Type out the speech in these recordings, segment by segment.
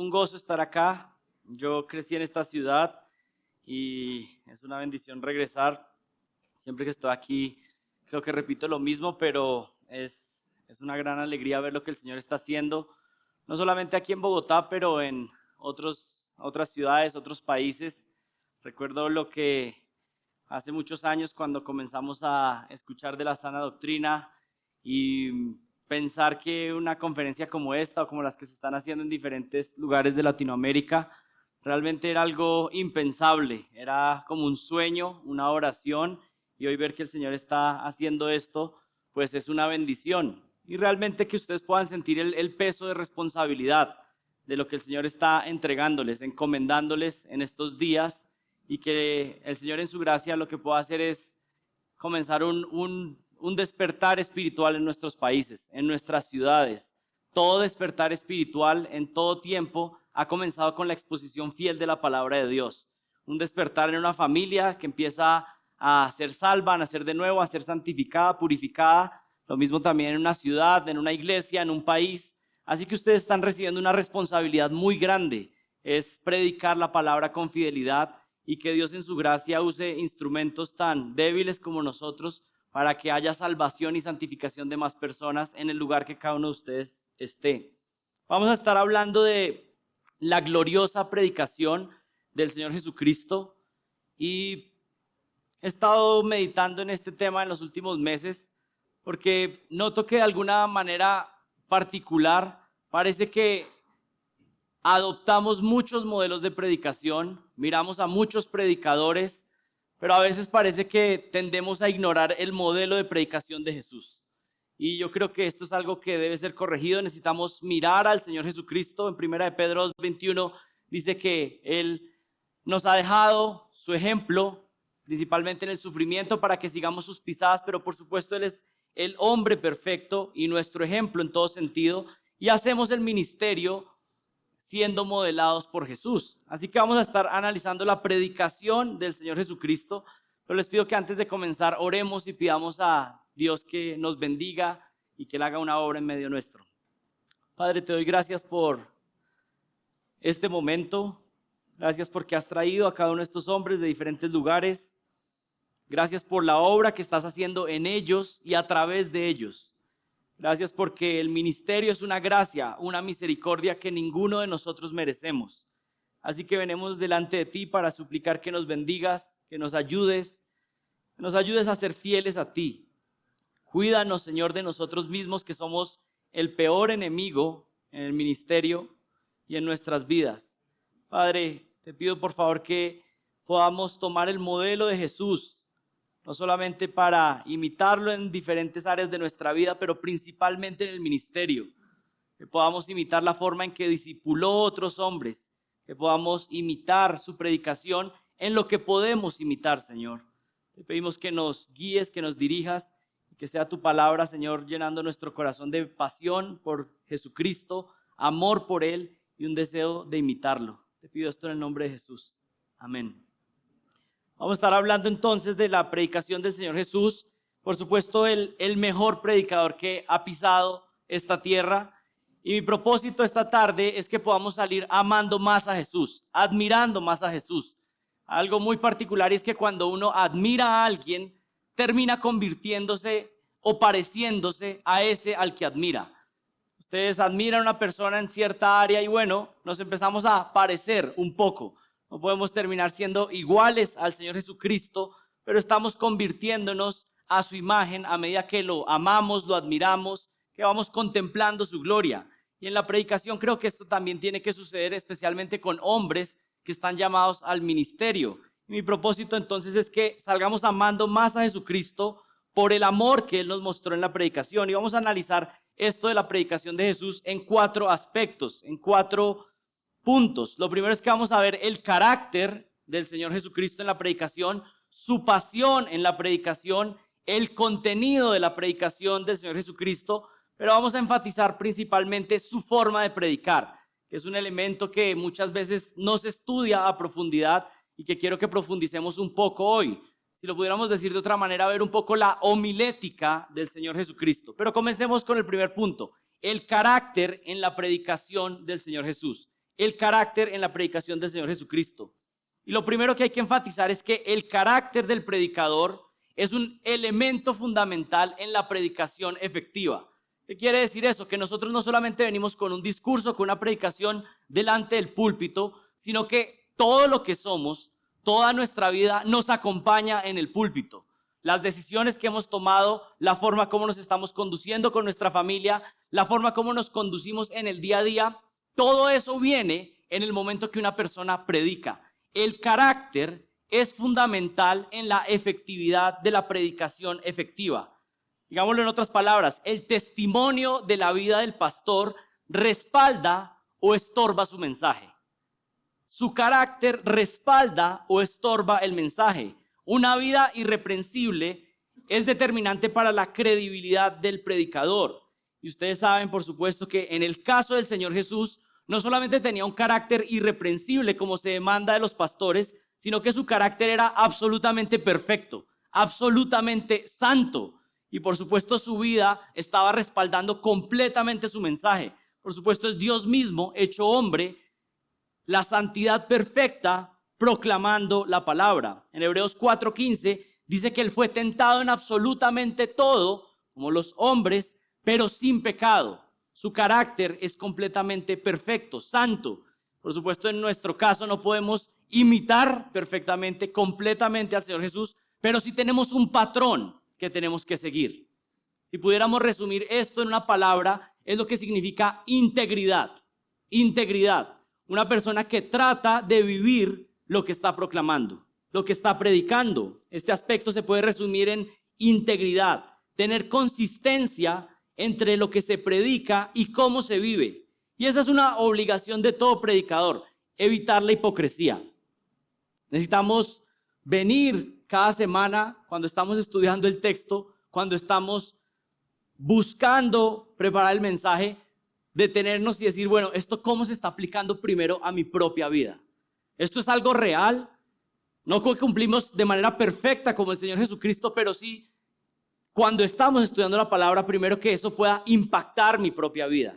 un gozo estar acá. Yo crecí en esta ciudad y es una bendición regresar. Siempre que estoy aquí creo que repito lo mismo, pero es una gran alegría ver lo que el Señor está haciendo, no solamente aquí en Bogotá, pero en otras ciudades, otros países. Recuerdo lo que hace muchos años cuando comenzamos a escuchar de la sana doctrina y pensar que una conferencia como esta o como las que se están haciendo en diferentes lugares de Latinoamérica realmente era algo impensable, era como un sueño, una oración, y hoy ver que el Señor está haciendo esto, pues es una bendición. Y realmente que ustedes puedan sentir el peso de responsabilidad de lo que el Señor está entregándoles, encomendándoles en estos días, y que el Señor en su gracia lo que pueda hacer es comenzar un despertar espiritual en nuestros países, en nuestras ciudades. Todo despertar espiritual en todo tiempo ha comenzado con la exposición fiel de la palabra de Dios. Un despertar en una familia que empieza a ser salva, a nacer de nuevo, a ser santificada, purificada. Lo mismo también en una ciudad, en una iglesia, en un país. Así que ustedes están recibiendo una responsabilidad muy grande. Es predicar la palabra con fidelidad y que Dios en su gracia use instrumentos tan débiles como nosotros para que haya salvación y santificación de más personas en el lugar que cada uno de ustedes esté. Vamos a estar hablando de la gloriosa predicación del Señor Jesucristo y he estado meditando en este tema en los últimos meses porque noto que de alguna manera particular parece que adoptamos muchos modelos de predicación, miramos a muchos predicadores, pero a veces parece que tendemos a ignorar el modelo de predicación de Jesús. Y yo creo que esto es algo que debe ser corregido. Necesitamos mirar al Señor Jesucristo. En 1 de Pedro 2:21 dice que Él nos ha dejado su ejemplo, principalmente en el sufrimiento, para que sigamos sus pisadas, pero por supuesto Él es el hombre perfecto y nuestro ejemplo en todo sentido. Y hacemos el ministerio siendo modelados por Jesús. Así que vamos a estar analizando la predicación del Señor Jesucristo, pero les pido que antes de comenzar oremos y pidamos a Dios que nos bendiga y que Él haga una obra en medio nuestro. Padre, te doy gracias por este momento, gracias porque has traído a cada uno de estos hombres de diferentes lugares, gracias por la obra que estás haciendo en ellos y a través de ellos. Gracias porque el ministerio es una gracia, una misericordia que ninguno de nosotros merecemos. Así que venimos delante de ti para suplicar que nos bendigas, que nos ayudes a ser fieles a ti. Cuídanos, Señor, de nosotros mismos, que somos el peor enemigo en el ministerio y en nuestras vidas. Padre, te pido por favor que podamos tomar el modelo de Jesús, no solamente para imitarlo en diferentes áreas de nuestra vida, pero principalmente en el ministerio. Que podamos imitar la forma en que discipuló a otros hombres, que podamos imitar su predicación en lo que podemos imitar, Señor. Te pedimos que nos guíes, que nos dirijas, y que sea tu palabra, Señor, llenando nuestro corazón de pasión por Jesucristo, amor por Él y un deseo de imitarlo. Te pido esto en el nombre de Jesús. Amén. Vamos a estar hablando entonces de la predicación del Señor Jesús. Por supuesto, el mejor predicador que ha pisado esta tierra. Y mi propósito esta tarde es que podamos salir amando más a Jesús, admirando más a Jesús. Algo muy particular es que cuando uno admira a alguien, termina convirtiéndose o pareciéndose a ese al que admira. Ustedes admiran a una persona en cierta área y bueno, nos empezamos a parecer un poco. No podemos terminar siendo iguales al Señor Jesucristo, pero estamos convirtiéndonos a su imagen a medida que lo amamos, lo admiramos, que vamos contemplando su gloria. Y en la predicación creo que esto también tiene que suceder, especialmente con hombres que están llamados al ministerio. Y mi propósito entonces es que salgamos amando más a Jesucristo por el amor que Él nos mostró en la predicación. Y vamos a analizar esto de la predicación de Jesús en 4 aspectos, en 4 puntos. Lo primero es que vamos a ver el carácter del Señor Jesucristo en la predicación, su pasión en la predicación, el contenido de la predicación del Señor Jesucristo, pero vamos a enfatizar principalmente su forma de predicar, que es un elemento que muchas veces no se estudia a profundidad y que quiero que profundicemos un poco hoy. Si lo pudiéramos decir de otra manera, ver un poco la homilética del Señor Jesucristo. Pero comencemos con el primer punto, el carácter en la predicación del Señor Jesús. el carácter en la predicación del Señor Jesucristo. Y lo primero que hay que enfatizar es que el carácter del predicador es un elemento fundamental en la predicación efectiva. ¿Qué quiere decir eso? Que nosotros no solamente venimos con un discurso, con una predicación delante del púlpito, sino que todo lo que somos, toda nuestra vida nos acompaña en el púlpito. Las decisiones que hemos tomado, la forma como nos estamos conduciendo con nuestra familia, la forma como nos conducimos en el día a día, todo eso viene en el momento que una persona predica. El carácter es fundamental en la efectividad de la predicación efectiva. Digámoslo en otras palabras, el testimonio de la vida del pastor respalda o estorba su mensaje. Su carácter respalda o estorba el mensaje. Una vida irreprensible es determinante para la credibilidad del predicador. Y ustedes saben, por supuesto, que en el caso del Señor Jesús, no solamente tenía un carácter irreprensible como se demanda de los pastores, sino que su carácter era absolutamente perfecto, absolutamente santo. Y por supuesto su vida estaba respaldando completamente su mensaje. Por supuesto es Dios mismo, hecho hombre, la santidad perfecta, proclamando la palabra. En Hebreos 4:15 dice que Él fue tentado en absolutamente todo, como los hombres, pero sin pecado. Su carácter es completamente perfecto, santo. Por supuesto, en nuestro caso no podemos imitar perfectamente, completamente al Señor Jesús, pero sí tenemos un patrón que tenemos que seguir. Si pudiéramos resumir esto en una palabra, es lo que significa integridad. Integridad. Una persona que trata de vivir lo que está proclamando, lo que está predicando. Este aspecto se puede resumir en integridad, tener consistencia entre lo que se predica y cómo se vive. Y esa es una obligación de todo predicador, evitar la hipocresía. Necesitamos venir cada semana cuando estamos estudiando el texto, cuando estamos buscando preparar el mensaje, detenernos y decir, bueno, ¿esto cómo se está aplicando primero a mi propia vida? ¿Esto es algo real? No cumplimos de manera perfecta como el Señor Jesucristo, pero sí cuando estamos estudiando la palabra, primero que eso pueda impactar mi propia vida.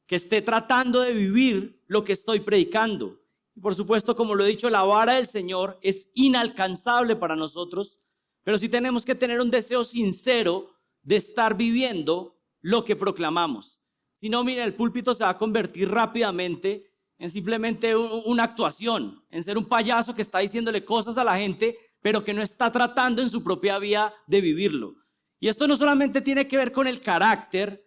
Que esté tratando de vivir lo que estoy predicando. Y por supuesto, como lo he dicho, la vara del Señor es inalcanzable para nosotros, pero sí tenemos que tener un deseo sincero de estar viviendo lo que proclamamos. Si no, mira, el púlpito se va a convertir rápidamente en simplemente una actuación, en ser un payaso que está diciéndole cosas a la gente, pero que no está tratando en su propia vida de vivirlo. Y esto no solamente tiene que ver con el carácter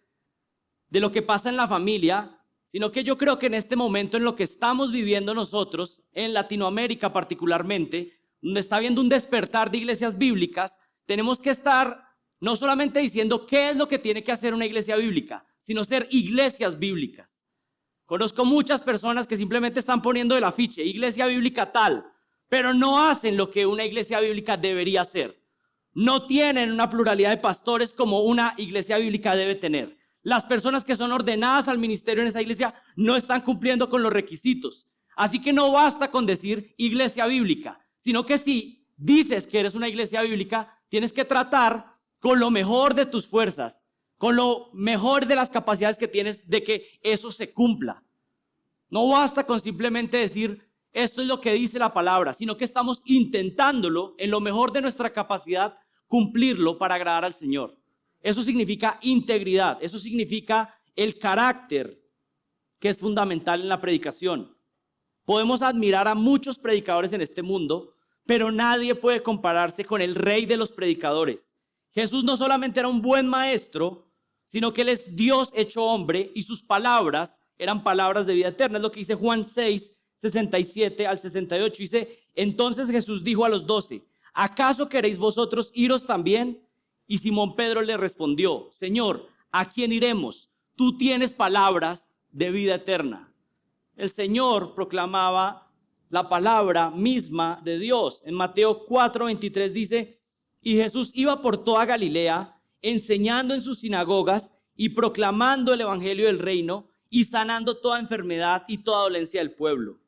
de lo que pasa en la familia, sino que yo creo que en este momento en lo que estamos viviendo nosotros, en Latinoamérica particularmente, donde está habiendo un despertar de iglesias bíblicas, tenemos que estar no solamente diciendo qué es lo que tiene que hacer una iglesia bíblica, sino ser iglesias bíblicas. Conozco muchas personas que simplemente están poniendo el afiche, iglesia bíblica tal, pero no hacen lo que una iglesia bíblica debería hacer. No tienen una pluralidad de pastores como una iglesia bíblica debe tener. Las personas que son ordenadas al ministerio en esa iglesia no están cumpliendo con los requisitos. Así que no basta con decir iglesia bíblica, sino que si dices que eres una iglesia bíblica, tienes que tratar con lo mejor de tus fuerzas, con lo mejor de las capacidades que tienes de que eso se cumpla. No basta con simplemente decir esto es lo que dice la palabra, sino que estamos intentándolo en lo mejor de nuestra capacidad cumplirlo para agradar al Señor. Eso significa integridad, eso significa el carácter que es fundamental en la predicación. Podemos admirar a muchos predicadores en este mundo, pero nadie puede compararse con el rey de los predicadores. Jesús no solamente era un buen maestro, sino que Él es Dios hecho hombre y sus palabras eran palabras de vida eterna. Es lo que dice Juan 6, 67 al 68. Dice, entonces Jesús dijo a los 12, ¿acaso queréis vosotros iros también? Y Simón Pedro le respondió, Señor, ¿a quién iremos? Tú tienes palabras de vida eterna. El Señor proclamaba la palabra misma de Dios. En Mateo 4:23 dice, y Jesús iba por toda Galilea, enseñando en sus sinagogas y proclamando el evangelio del reino y sanando toda enfermedad y toda dolencia del pueblo.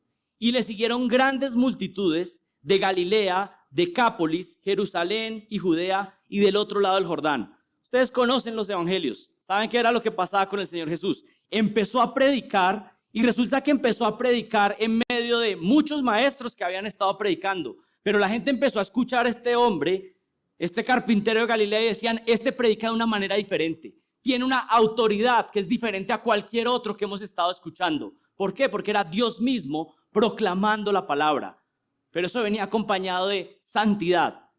Y le siguieron grandes multitudes de Galilea, Decápolis, Jerusalén y Judea y del otro lado del Jordán. Ustedes conocen los evangelios, saben qué era lo que pasaba con el Señor Jesús. Empezó a predicar Y resulta que empezó a predicar en medio de muchos maestros que habían estado predicando. Pero la gente empezó a escuchar a este hombre, este carpintero de Galilea, y decían, este predica de una manera diferente. Tiene una autoridad que es diferente a cualquier otro que hemos estado escuchando. ¿Por qué? Porque era Dios mismo proclamando la palabra. Pero eso venía acompañado de santidad.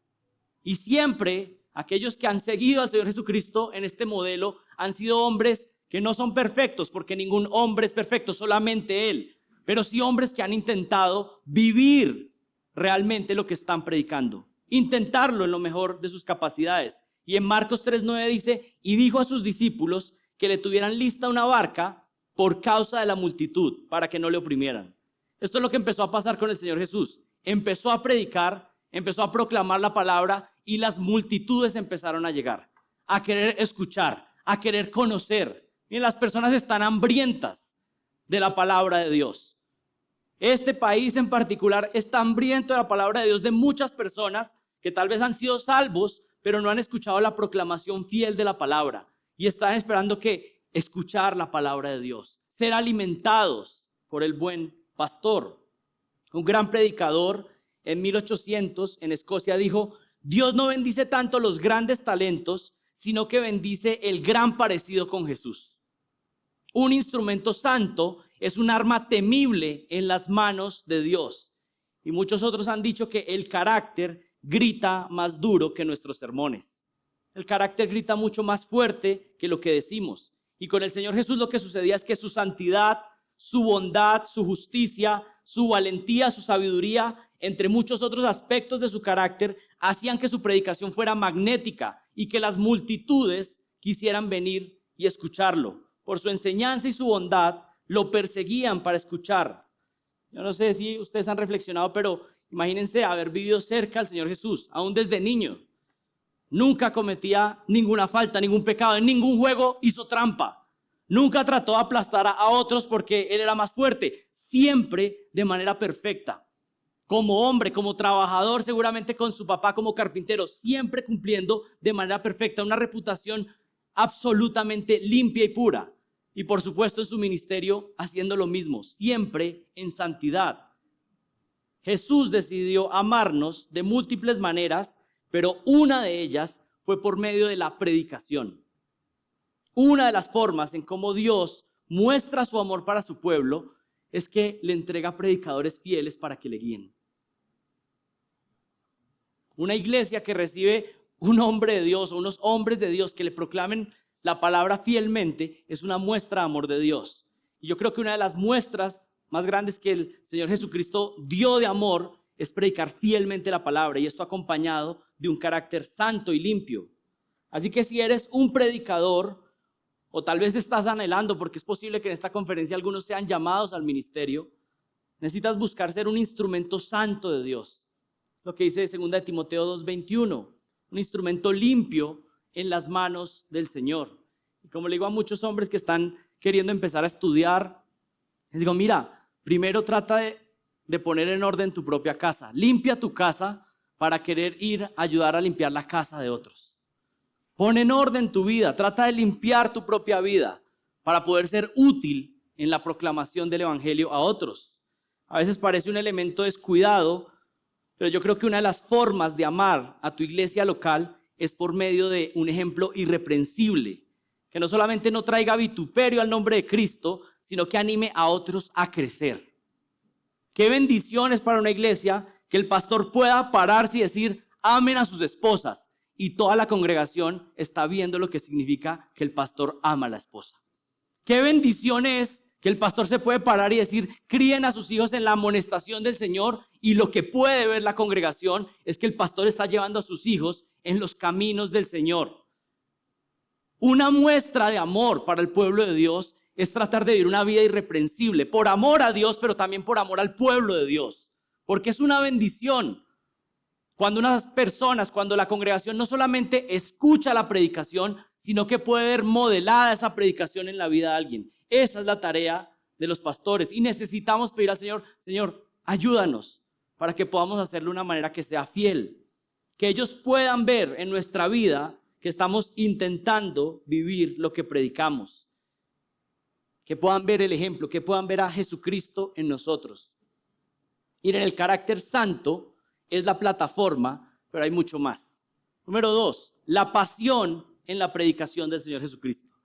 Y siempre aquellos que han seguido al Señor Jesucristo en este modelo han sido hombres que no son perfectos, porque ningún hombre es perfecto, solamente Él. Pero sí hombres que han intentado vivir realmente lo que están predicando. Intentarlo en lo mejor de sus capacidades. Y en Marcos 3:9 dice, y dijo a sus discípulos que le tuvieran lista una barca por causa de la multitud, para que no le oprimieran. Esto es lo que empezó a pasar con el Señor Jesús. Empezó a predicar, empezó a proclamar la palabra y las multitudes empezaron a llegar, a querer escuchar, a querer conocer. Y las personas están hambrientas de la palabra de Dios. Este país en particular está hambriento de la palabra de Dios, de muchas personas que tal vez han sido salvos, pero no han escuchado la proclamación fiel de la palabra y están esperando que escuchar la palabra de Dios, ser alimentados por el buen pastor. Un gran predicador en 1800 en Escocia dijo, Dios no bendice tanto los grandes talentos, sino que bendice el gran parecido con Jesús. Un instrumento santo es un arma temible en las manos de Dios. Y muchos otros han dicho que el carácter grita más duro que nuestros sermones. El carácter grita mucho más fuerte que lo que decimos. Y con el Señor Jesús lo que sucedía es que su santidad, su bondad, su justicia, su valentía, su sabiduría, entre muchos otros aspectos de su carácter, hacían que su predicación fuera magnética y que las multitudes quisieran venir y escucharlo. Por su enseñanza y su bondad, lo perseguían para escuchar. Yo no sé si ustedes han reflexionado, pero imagínense haber vivido cerca al Señor Jesús, aún desde niño. Nunca cometía ninguna falta, ningún pecado, en ningún juego hizo trampa. Nunca trató de aplastar a otros porque él era más fuerte. Siempre de manera perfecta. Como hombre, como trabajador, seguramente con su papá como carpintero, siempre cumpliendo de manera perfecta, una reputación absolutamente limpia y pura. Y por supuesto en su ministerio haciendo lo mismo, siempre en santidad. Jesús decidió amarnos de múltiples maneras, pero una de ellas fue por medio de la predicación. Una de las formas en cómo Dios muestra su amor para su pueblo es que le entrega predicadores fieles para que le guíen. Una iglesia que recibe un hombre de Dios o unos hombres de Dios que le proclamen la palabra fielmente es una muestra de amor de Dios. Y yo creo que una de las muestras más grandes que el Señor Jesucristo dio de amor es predicar fielmente la palabra, y esto acompañado de un carácter santo y limpio. Así que si eres un predicador, o tal vez estás anhelando, porque es posible que en esta conferencia algunos sean llamados al ministerio, necesitas buscar ser un instrumento santo de Dios. Lo que dice 2 de Timoteo 2:21, un instrumento limpio en las manos del Señor. Y como le digo a muchos hombres que están queriendo empezar a estudiar, les digo, mira, primero trata de poner en orden tu propia casa. Limpia tu casa para querer ir a ayudar a limpiar la casa de otros. Pon en orden tu vida, trata de limpiar tu propia vida para poder ser útil en la proclamación del evangelio a otros. A veces parece un elemento descuidado, pero yo creo que una de las formas de amar a tu iglesia local es por medio de un ejemplo irreprensible, que no solamente no traiga vituperio al nombre de Cristo, sino que anime a otros a crecer. Qué bendición es para una iglesia que el pastor pueda pararse y decir, amen a sus esposas, y toda la congregación está viendo lo que significa que el pastor ama a la esposa. Qué bendición es que el pastor se puede parar y decir, críen a sus hijos en la amonestación del Señor, y lo que puede ver la congregación es que el pastor está llevando a sus hijos en los caminos del Señor. Una muestra de amor para el pueblo de Dios es tratar de vivir una vida irreprensible, por amor a Dios, pero también por amor al pueblo de Dios, porque es una bendición cuando unas personas, cuando la congregación no solamente escucha la predicación, sino que puede ver modelada esa predicación en la vida de alguien. Esa es la tarea de los pastores y necesitamos pedir al Señor, Señor, ayúdanos para que podamos hacerlo de una manera que sea fiel, que ellos puedan ver en nuestra vida que estamos intentando vivir lo que predicamos. que puedan ver el ejemplo, que puedan ver a Jesucristo en nosotros. Miren, el carácter santo es la plataforma, pero hay mucho más. Número 2, la pasión en la predicación del Señor Jesucristo.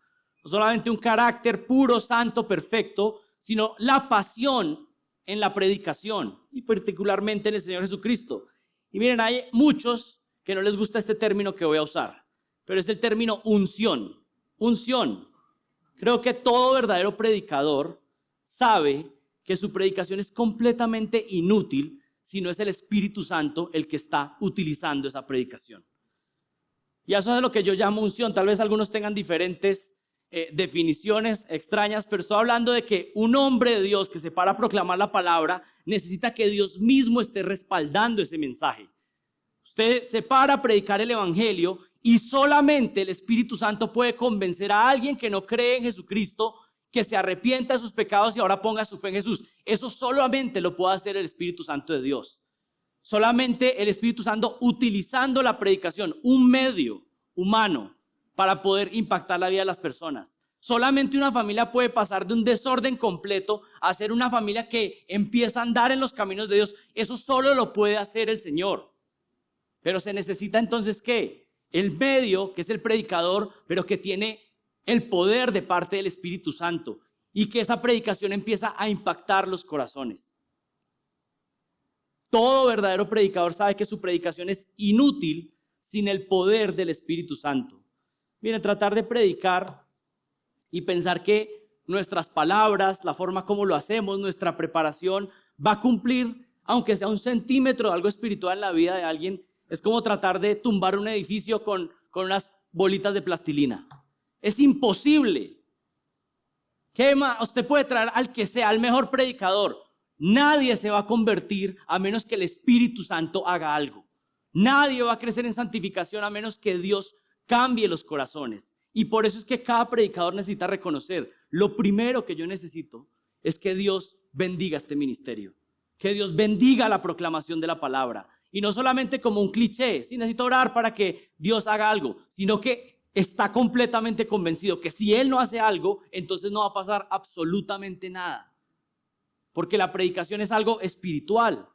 No solamente un carácter puro, santo, perfecto, sino la pasión en la predicación y particularmente en el Señor Jesucristo. Y miren, hay muchos que no les gusta este término que voy a usar, pero es el término unción. Unción. Creo que todo verdadero predicador sabe que su predicación es completamente inútil si no es el Espíritu Santo el que está utilizando esa predicación. Y eso es lo que yo llamo unción. Tal vez algunos tengan diferentes definiciones extrañas, pero estoy hablando de que un hombre de Dios que se para a proclamar la palabra necesita que Dios mismo esté respaldando ese mensaje. Usted se para a predicar el evangelio y solamente el Espíritu Santo puede convencer a alguien que no cree en Jesucristo que se arrepienta de sus pecados y ahora ponga su fe en Jesús. Eso solamente lo puede hacer el Espíritu Santo de Dios. Solamente el Espíritu Santo utilizando la predicación, un medio humano para poder impactar la vida de las personas. Solamente una familia puede pasar de un desorden completo a ser una familia que empieza a andar en los caminos de Dios. Eso solo lo puede hacer el Señor. Pero se necesita entonces, ¿qué? El medio, que es el predicador, pero que tiene el poder de parte del Espíritu Santo y que esa predicación empieza a impactar los corazones. Todo verdadero predicador sabe que su predicación es inútil sin el poder del Espíritu Santo. Miren, tratar de predicar y pensar que nuestras palabras, la forma como lo hacemos, nuestra preparación va a cumplir, aunque sea un centímetro de algo espiritual en la vida de alguien, es como tratar de tumbar un edificio con unas bolitas de plastilina. Es imposible. ¿Qué más? Usted puede traer al que sea, al mejor predicador. Nadie se va a convertir a menos que el Espíritu Santo haga algo. Nadie va a crecer en santificación a menos que Dios cambie los corazones. Y por eso es que cada predicador necesita reconocer, lo primero que yo necesito es que Dios bendiga este ministerio. Que Dios bendiga la proclamación de la palabra. Y no solamente como un cliché, sí, necesito orar para que Dios haga algo, sino que está completamente convencido que si Él no hace algo, entonces no va a pasar absolutamente nada. Porque la predicación es algo espiritual.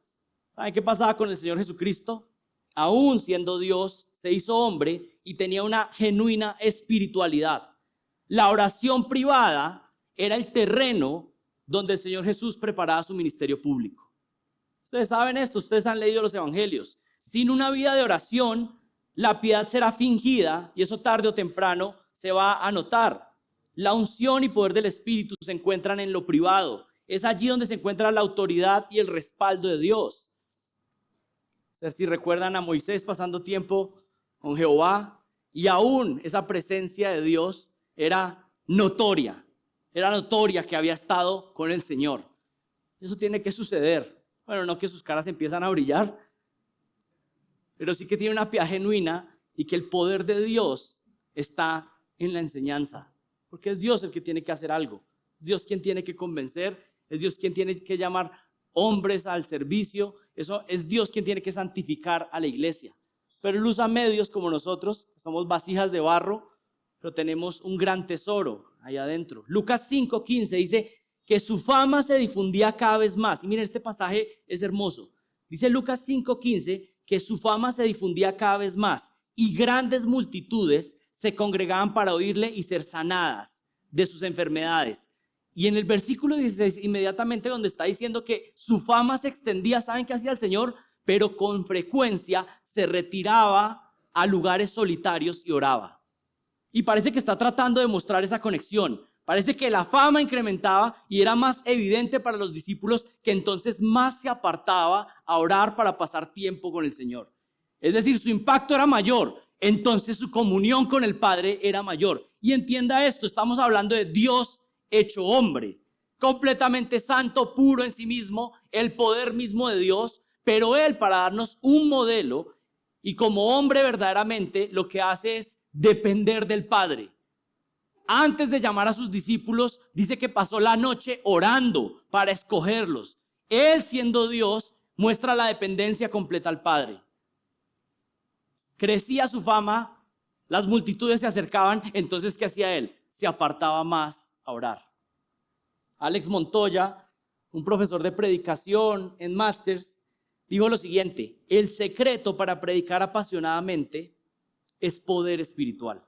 ¿Saben qué pasaba con el Señor Jesucristo? Aún siendo Dios, se hizo hombre y tenía una genuina espiritualidad. La oración privada era el terreno donde el Señor Jesús preparaba su ministerio público. Ustedes saben esto, ustedes han leído los evangelios. Sin una vida de oración, la piedad será fingida y eso tarde o temprano se va a notar. La unción y poder del Espíritu se encuentran en lo privado. Es allí donde se encuentra la autoridad y el respaldo de Dios. Si recuerdan a Moisés pasando tiempo con Jehová y aún esa presencia de Dios era notoria que había estado con el Señor. Eso tiene que suceder. Bueno, no que sus caras empiezan a brillar, pero sí que tiene una piedad genuina y que el poder de Dios está en la enseñanza, porque es Dios el que tiene que hacer algo, es Dios quien tiene que convencer, es Dios quien tiene que llamar hombres al servicio, eso es Dios quien tiene que santificar a la iglesia. Pero Él usa medios como nosotros, somos vasijas de barro, pero tenemos un gran tesoro ahí adentro. Lucas 5:15 dice que su fama se difundía cada vez más. Y miren, este pasaje es hermoso. Dice Lucas 5:15 que su fama se difundía cada vez más y grandes multitudes se congregaban para oírle y ser sanadas de sus enfermedades. Y en el versículo 16, inmediatamente donde está diciendo que su fama se extendía, ¿saben qué hacía el Señor? Pero con frecuencia se retiraba a lugares solitarios y oraba. Y parece que está tratando de mostrar esa conexión. Parece que la fama incrementaba y era más evidente para los discípulos que entonces más se apartaba a orar para pasar tiempo con el Señor. Es decir, su impacto era mayor, entonces su comunión con el Padre era mayor. Y entienda esto, estamos hablando de Dios hecho hombre, completamente santo, puro en sí mismo, el poder mismo de Dios, pero Él para darnos un modelo y como hombre verdaderamente lo que hace es depender del Padre. Antes de llamar a sus discípulos, dice que pasó la noche orando para escogerlos. Él, siendo Dios, muestra la dependencia completa al Padre. Crecía su fama, las multitudes se acercaban, entonces ¿qué hacía Él? Se apartaba más a orar. Alex Montoya, un profesor de predicación en Masters, dijo lo siguiente: el secreto para predicar apasionadamente es poder espiritual.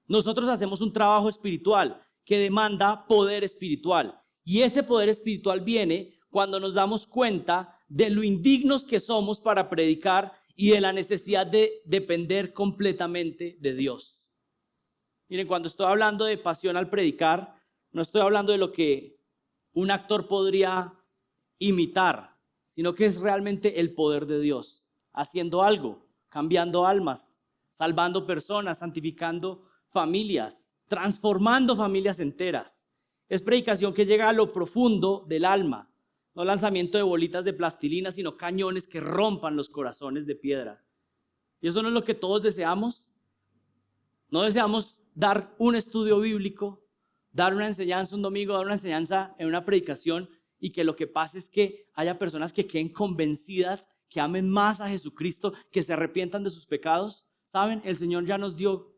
Nosotros hacemos un trabajo espiritual que demanda poder espiritual, y ese poder espiritual viene cuando nos damos cuenta de lo indignos que somos para predicar y de la necesidad de depender completamente de Dios. Miren, cuando estoy hablando de pasión al predicar, no estoy hablando de lo que un actor podría imitar, sino que es realmente el poder de Dios, haciendo algo, cambiando almas, salvando personas, santificando familias, transformando familias enteras. Es predicación que llega a lo profundo del alma, no lanzamiento de bolitas de plastilina, sino cañones que rompan los corazones de piedra. ¿Y eso no es lo que todos deseamos? ¿No deseamos dar un estudio bíblico, dar una enseñanza un domingo, dar una enseñanza en una predicación, y que lo que pase es que haya personas que queden convencidas, que amen más a Jesucristo, que se arrepientan de sus pecados? ¿Saben? El Señor ya nos dio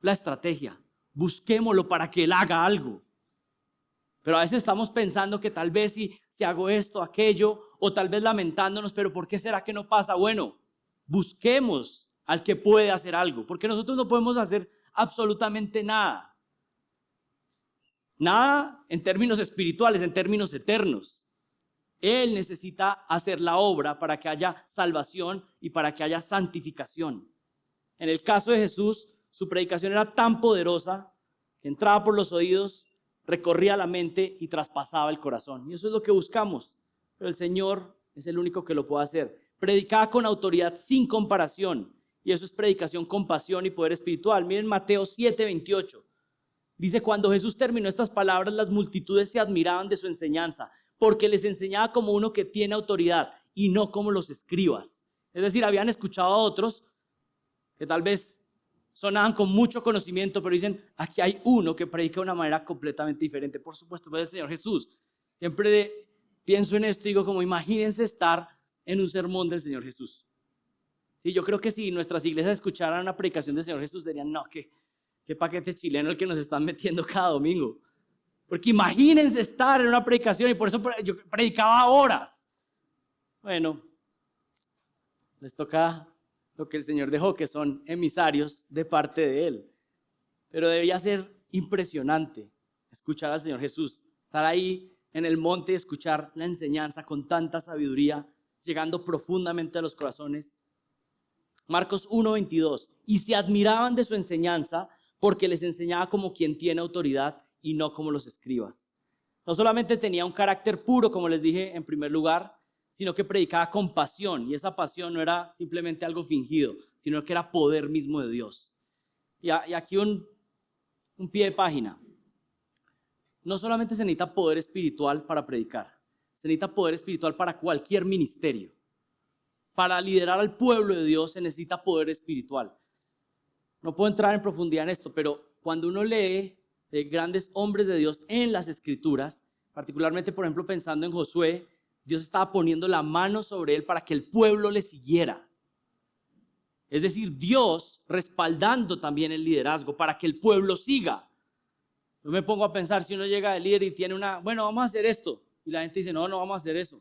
la estrategia. Busquémoslo para que Él haga algo. Pero a veces estamos pensando que tal vez si hago esto, aquello, o tal vez lamentándonos, pero ¿por qué será que no pasa? Bueno, busquemos al que puede hacer algo, porque nosotros no podemos hacer absolutamente nada. Nada en términos espirituales, en términos eternos. Él necesita hacer la obra para que haya salvación y para que haya santificación. En el caso de Jesús, su predicación era tan poderosa que entraba por los oídos, recorría la mente y traspasaba el corazón. Y eso es lo que buscamos. Pero el Señor es el único que lo puede hacer. Predicaba con autoridad sin comparación. Y eso es predicación con pasión y poder espiritual. Miren Mateo 7:28. Dice: cuando Jesús terminó estas palabras, las multitudes se admiraban de su enseñanza, porque les enseñaba como uno que tiene autoridad y no como los escribas. Es decir, habían escuchado a otros que tal vez sonaban con mucho conocimiento, pero dicen: aquí hay uno que predica de una manera completamente diferente. Por supuesto, es el Señor Jesús. Siempre pienso en esto y digo, como imagínense estar en un sermón del Señor Jesús. Sí, yo creo que si nuestras iglesias escucharan una predicación del Señor Jesús, dirían: no, qué paquete chileno el que nos están metiendo cada domingo. Porque imagínense estar en una predicación, y por eso yo predicaba horas. Bueno, les toca lo que el Señor dejó, que son emisarios de parte de Él. Pero debía ser impresionante escuchar al Señor Jesús, estar ahí en el monte y escuchar la enseñanza con tanta sabiduría, llegando profundamente a los corazones. Marcos 1:22. Y se admiraban de su enseñanza, porque les enseñaba como quien tiene autoridad y no como los escribas. No solamente tenía un carácter puro, como les dije en primer lugar, sino que predicaba con pasión, y esa pasión no era simplemente algo fingido, sino que era poder mismo de Dios. Y aquí un pie de página. No solamente se necesita poder espiritual para predicar, se necesita poder espiritual para cualquier ministerio. Para liderar al pueblo de Dios se necesita poder espiritual. No puedo entrar en profundidad en esto, pero cuando uno lee de grandes hombres de Dios en las Escrituras, particularmente, por ejemplo, pensando en Josué, Dios estaba poniendo la mano sobre él para que el pueblo le siguiera. Es decir, Dios respaldando también el liderazgo para que el pueblo siga. Yo me pongo a pensar, si uno llega de líder y tiene bueno, vamos a hacer esto, y la gente dice: no vamos a hacer eso.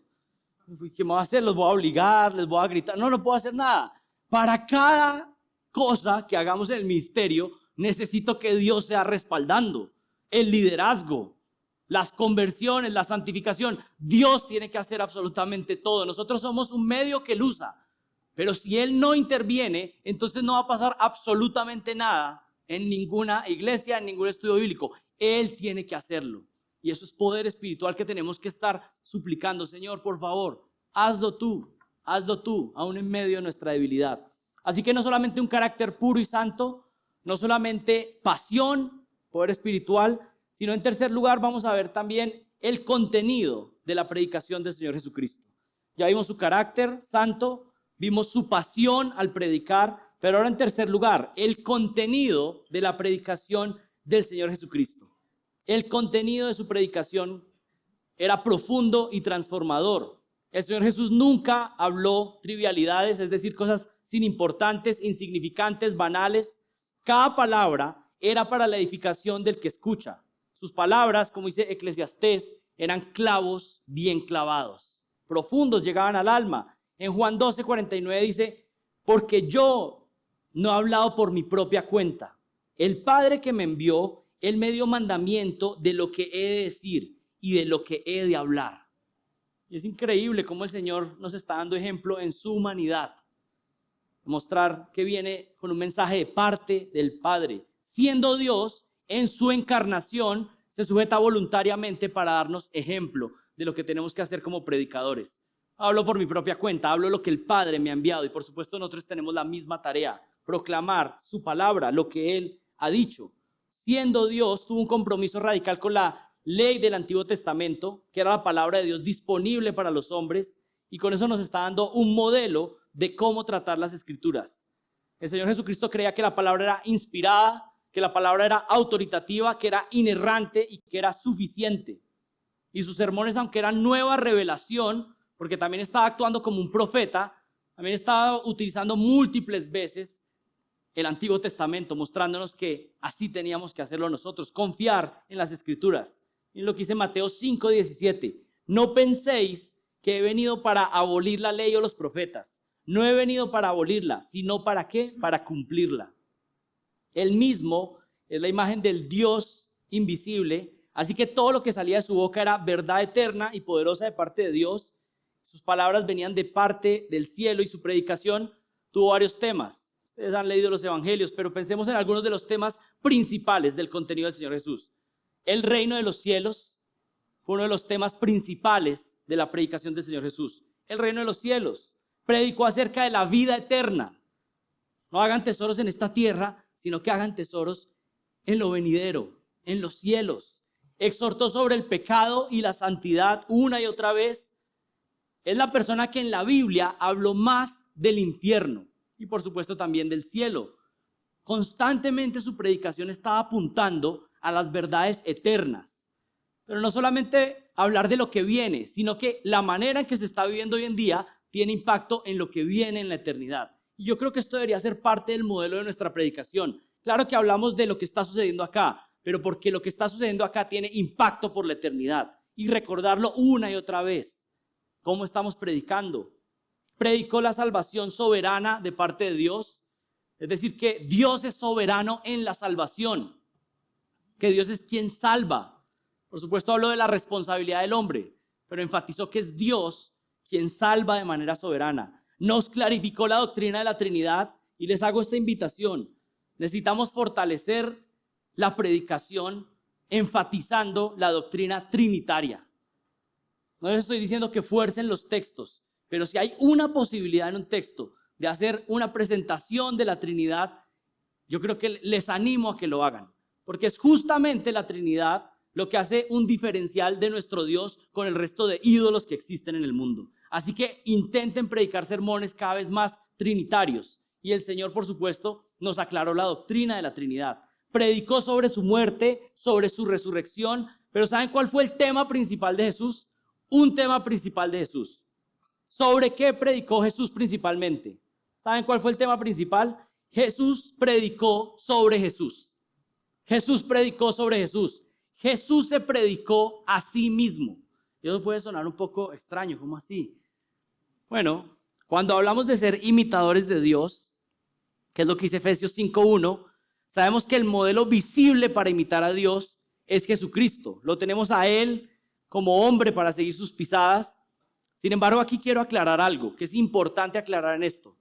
¿Qué me voy a hacer? ¿Los voy a obligar? ¿Les voy a gritar? No puedo hacer nada. Para cada cosa que hagamos en el ministerio, necesito que Dios sea respaldando el liderazgo, las conversiones, la santificación. Dios tiene que hacer absolutamente todo. Nosotros somos un medio que Él usa, pero si Él no interviene, entonces no va a pasar absolutamente nada en ninguna iglesia, en ningún estudio bíblico. Él tiene que hacerlo. Y eso es poder espiritual que tenemos que estar suplicando: Señor, por favor, hazlo tú, aún en medio de nuestra debilidad. Así que no solamente un carácter puro y santo, no solamente pasión, poder espiritual, sino en tercer lugar vamos a ver también el contenido de la predicación del Señor Jesucristo. Ya vimos su carácter santo, vimos su pasión al predicar, pero ahora en tercer lugar, el contenido de la predicación del Señor Jesucristo. El contenido de su predicación era profundo y transformador. El Señor Jesús nunca habló trivialidades, es decir, cosas sin importantes, insignificantes, banales. Cada palabra era para la edificación del que escucha. Sus palabras, como dice Eclesiastés, eran clavos bien clavados, profundos, llegaban al alma. En Juan 12:49 dice, porque yo no he hablado por mi propia cuenta. El Padre que me envió, Él me dio mandamiento de lo que he de decir y de lo que he de hablar. Y es increíble cómo el Señor nos está dando ejemplo en su humanidad. Mostrar que viene con un mensaje de parte del Padre. Siendo Dios, en su encarnación, se sujeta voluntariamente para darnos ejemplo de lo que tenemos que hacer como predicadores. Hablo por mi propia cuenta, hablo lo que el Padre me ha enviado y por supuesto nosotros tenemos la misma tarea, proclamar su palabra, lo que Él ha dicho. Siendo Dios, tuvo un compromiso radical con la ley del Antiguo Testamento, que era la palabra de Dios disponible para los hombres, y con eso nos está dando un modelo de cómo tratar las Escrituras. El Señor Jesucristo creía que la palabra era inspirada, que la palabra era autoritativa, que era inerrante y que era suficiente. Y sus sermones, aunque eran nueva revelación, porque también estaba actuando como un profeta, también estaba utilizando múltiples veces el Antiguo Testamento, mostrándonos que así teníamos que hacerlo nosotros, confiar en las Escrituras. Y lo que dice Mateo 5:17, no penséis que he venido para abolir la ley o los profetas. No he venido para abolirla, sino ¿para qué? Para cumplirla. Él mismo es la imagen del Dios invisible, así que todo lo que salía de su boca era verdad eterna y poderosa de parte de Dios. Sus palabras venían de parte del cielo y su predicación tuvo varios temas. Ustedes han leído los evangelios, pero pensemos en algunos de los temas principales del contenido del Señor Jesús. El reino de los cielos fue uno de los temas principales de la predicación del Señor Jesús. El reino de los cielos. Predicó acerca de la vida eterna. No hagan tesoros en esta tierra, sino que hagan tesoros en lo venidero, en los cielos. Exhortó sobre el pecado y la santidad una y otra vez. Es la persona que en la Biblia habló más del infierno y por supuesto también del cielo. Constantemente su predicación estaba apuntando a las verdades eternas. Pero no solamente hablar de lo que viene, sino que la manera en que se está viviendo hoy en día tiene impacto en lo que viene en la eternidad. Y yo creo que esto debería ser parte del modelo de nuestra predicación. Claro que hablamos de lo que está sucediendo acá, pero porque lo que está sucediendo acá tiene impacto por la eternidad. Y recordarlo una y otra vez. ¿Cómo estamos predicando? Predicó la salvación soberana de parte de Dios. Es decir, que Dios es soberano en la salvación. Que Dios es quien salva. Por supuesto habló de la responsabilidad del hombre, pero enfatizó que es Dios quien salva de manera soberana. Nos clarificó la doctrina de la Trinidad y les hago esta invitación. Necesitamos fortalecer la predicación enfatizando la doctrina trinitaria. No les estoy diciendo que fuercen los textos, pero si hay una posibilidad en un texto de hacer una presentación de la Trinidad, yo creo que les animo a que lo hagan, porque es justamente la Trinidad lo que hace un diferencial de nuestro Dios con el resto de ídolos que existen en el mundo. Así que intenten predicar sermones cada vez más trinitarios. Y el Señor, por supuesto, nos aclaró la doctrina de la Trinidad. Predicó sobre su muerte, sobre su resurrección, pero ¿saben cuál fue el tema principal de Jesús? Un tema principal de Jesús. ¿Sobre qué predicó Jesús principalmente? ¿Saben cuál fue el tema principal? Jesús predicó sobre Jesús. Jesús predicó sobre Jesús. Jesús se predicó a sí mismo. Y eso puede sonar un poco extraño, ¿cómo así? Bueno, cuando hablamos de ser imitadores de Dios, que es lo que dice Efesios 5:1, sabemos que el modelo visible para imitar a Dios es Jesucristo. Lo tenemos a Él como hombre para seguir sus pisadas. Sin embargo, aquí quiero aclarar algo que es importante aclarar en esto.